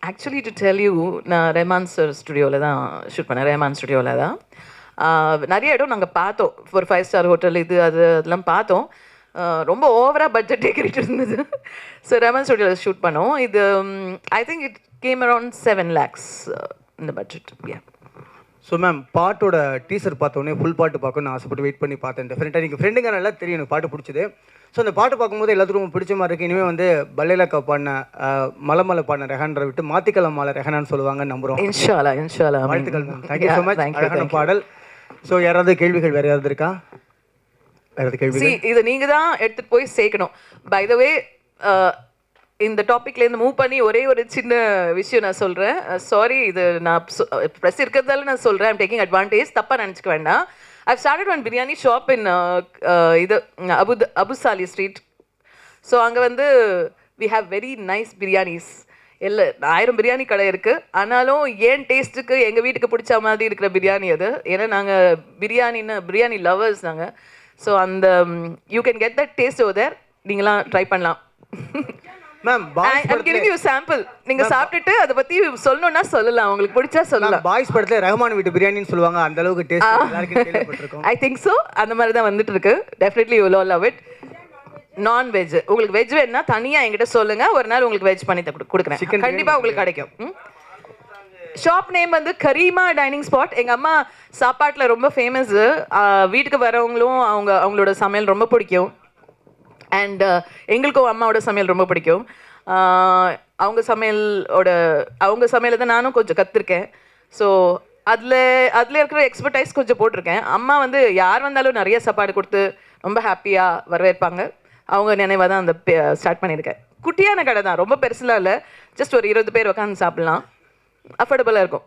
ஆக்சுவலி டு டெல் யூ, நான் ரெஹ்மான் சார் ஸ்டுடியோவில் தான் ஷூட் பண்ணேன். ரெஹ்மான் ஸ்டுடியோவில் தான் நிறைய இடம் நாங்கள் பார்த்தோம். ஒரு 5 ஸ்டார் ஹோட்டல் அதெல்லாம் பார்த்தோம். ரொம்ப ஓவராக பட்ஜெட் ஏறிட்டு இருந்தது. ஸோ ரெஹ்மான் ஸ்டுடியோவில் ஷூட் பண்ணோம். இது I think it came around 7 lakhs இந்த பட்ஜெட். யா ஸோ மேம் பாட்டோட டீசர் பார்த்தோன்னே ஃபுல் பாட்டு பார்க்கணும்னு ஆசைப்பட்டு வெயிட் பண்ணி பார்த்தேன். டெஃபினட்டாக நீங்கள் ஃப்ரெண்டுங்க நல்லா தெரியும் எனக்கு பாட்டு பிடிச்சது. ஸோ அந்த பாட்டு பார்க்கும்போது எல்லாத்துக்கும் ரொம்ப பிடிச்ச மாதிரி இருக்குது. இனிமேல் வந்து பல்லேலக்கா பாடின மலை பாடின ரெஹான்ரை விட்டு மாத்திக்கலாம் மாலை ரெஹானான்னு சொல்லுவாங்கன்னு நம்புகிறோம். இன்ஷால்லா இன்ஷால்லா. வாழ்த்துக்கள் மேம். Thank you so much. அழகான பாடல். ஸோ யாராவது கேள்விகள் வேறு யாராவது இருக்கா? வேறு கேள்வி? இதை நீங்கள் தான் எடுத்துகிட்டு போய் சேர்க்கணும். பை த வே இந்த டாப்பிக்லேருந்து மூவ் பண்ணி ஒரே ஒரு சின்ன விஷயம் நான் சொல்கிறேன். சாரி, இது நான் ப்ரெஸ் இருக்கிறதால நான் சொல்கிறேன். ஐம் டேக்கிங் அட்வான்டேஜ், தப்பாக நினச்சிக்க வேண்டாம். I've started one biryani shop in இது அபுசாலி ஸ்ட்ரீட். ஸோ அங்கே வந்து we have very nice biryanis. 1000 biryani கடை இருக்குது. ஆனாலும் ஏன் டேஸ்ட்டுக்கு எங்கள் வீட்டுக்கு பிடிச்ச மாதிரி இருக்கிற பிரியாணி அது. ஏன்னா நாங்கள் பிரியாணி லவர்ஸ் நாங்கள். ஸோ அந்த you can get that taste over there. நீங்களாம் ட்ரை பண்ணலாம். Ma'am I'm giving you sample. நீங்க சாப்பிட்டுட்டு அதை பத்தி சொல்லணும்னா சொல்லலாம், உங்களுக்கு பிடிச்சா சொல்லலாம். பாய்ஸ் படத்துல ரஹ்மான் வீட்டு பிரியாணின்னு சொல்லுவாங்க, அந்த அளவுக்கு டேஸ்ட் எல்லாருக்கும் கேள்விப்பட்டிருக்கோம். I think so. அந்த மாதிரி தான் வந்துட்டு இருக்கு. Definitely you will all love it. Non veg, உங்களுக்கு வெஜ் வேணும்னா தனியா என்கிட்ட சொல்லுங்க, ஒரு நாள் உங்களுக்கு வெஜ் பண்ணி கொடுக்குறேன். கண்டிப்பா உங்களுக்கு கிடைக்கும். ஷாப் நேம் வந்து கரீமா டைனிங் ஸ்பாட். எங்கள் அம்மா சாப்பாட்டில் ரொம்ப ஃபேமஸ்ஸு. வீட்டுக்கு வரவங்களும் அவங்களோட சமையல் ரொம்ப பிடிக்கும். அண்ட் எங்களுக்கும் அம்மாவோட சமையல் ரொம்ப பிடிக்கும். அவங்க சமையலை தான் நானும் கொஞ்சம் கற்றுருக்கேன். ஸோ அதில் இருக்கிற எக்ஸ்பர்டைஸ் கொஞ்சம் போட்டிருக்கேன். அம்மா வந்து யார் வந்தாலும் நிறைய சாப்பாடு கொடுத்து ரொம்ப ஹாப்பியாக வரவேற்பாங்க. அவங்க நினைவாக தான் அந்த ஸ்டார்ட் பண்ணியிருக்கேன். குட்டியான கடை தான், ரொம்ப பெருசுலாம் இல்லை. ஜஸ்ட் ஒரு 20 பேர் உட்காந்து சாப்பிட்லாம். அஃபோர்டபுளாக இருக்கும்.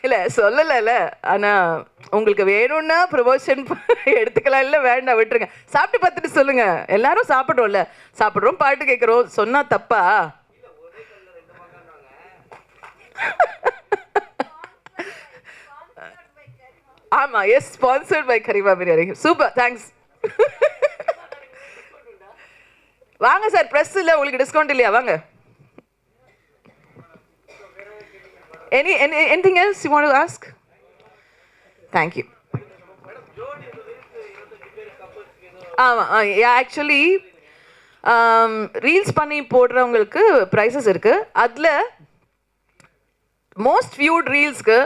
இல்லை சொல்லலைல்ல, ஆனால் உங்களுக்கு வேணும்னா ப்ரொமோஷன் எடுத்துக்கலாம், இல்லை வேண்டாம் விட்டுருங்க. சாப்பிட்டு பார்த்துட்டு சொல்லுங்கள். எல்லாரும் சாப்பிட்றோம்ல, சாப்பிட்றோம், பாட்டு கேட்குறோம், சொன்னால் தப்பா? ஆமாம், yes, sponsored by Karima biryani. Super, thanks. வாங்க சார், ப்ரெஸ் இல்லை, உங்களுக்கு டிஸ்கவுண்ட் இல்லையா? வாங்க. Anything else you want to ask? Thank you. Actually reels பண்ணி போடுறவங்களுக்கு ப்ரைஸஸ் இருக்குது. அதில் மோஸ்ட் வியூட் ரீல்ஸ்க்கு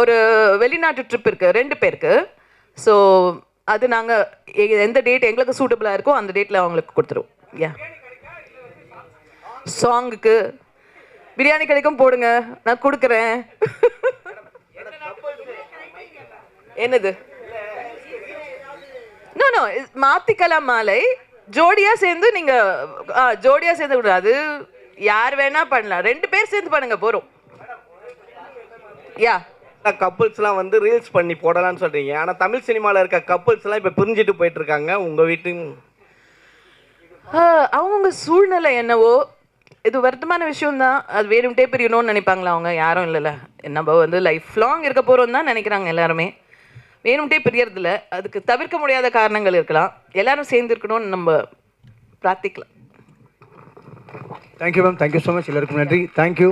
ஒரு வெளிநாட்டு ட்ரிப் இருக்குது 2 பேருக்கு. ஸோ அது நாங்கள் எந்த டேட் எங்களுக்கு சூட்டபுளாக இருக்கோ அந்த டேட்டில் அவங்களுக்கு கொடுத்துருவோம். சாங்குக்கு பிரியாணி கிடைக்கும், போடுங்க, நான் கொடுக்குறேன். என்னது? நோ மாத்திக்கலாம் மாலை ஜோடியாக சேர்ந்து நீங்கள் ஜோடியாக சேர்ந்து விடுறது. யார் வேணா பண்ணலாம், 2 பேர் சேர்ந்து பண்ணுங்க, போகிறோம். கப்புள்ஸ்லாம் வந்து ரீல்ஸ் பண்ணி போடலான்னு சொல்கிறீங்க. ஆனால் தமிழ் சினிமாவில் இருக்க கப்புள்ஸ்லாம் இப்போ பிரிஞ்சுட்டு போயிட்டு இருக்காங்க. உங்கள் வீட்டு அவங்க சூழ்நிலை என்னவோ, இது வருத்தமான விஷயம்தான். அது வேணும்ட்டே பிரியணும்னு நினைப்பாங்களா? அவங்க யாரும் இல்லைல்ல, நம்ம வந்து லைஃப் லாங் இருக்க போகிறோம் தான் நினைக்கிறாங்க எல்லாருமே. வேணும்ட்டே பிரியறதில்ல. அதுக்கு தவிர்க்க முடியாத காரணங்கள் இருக்கலாம். எல்லாரும் சேர்ந்து இருக்கணும்னு நம்ம பிரார்த்திக்கலாம். Thank you ma'am. Thank you so much. எல்லாருக்கும் நன்றி. தேங்க்யூ.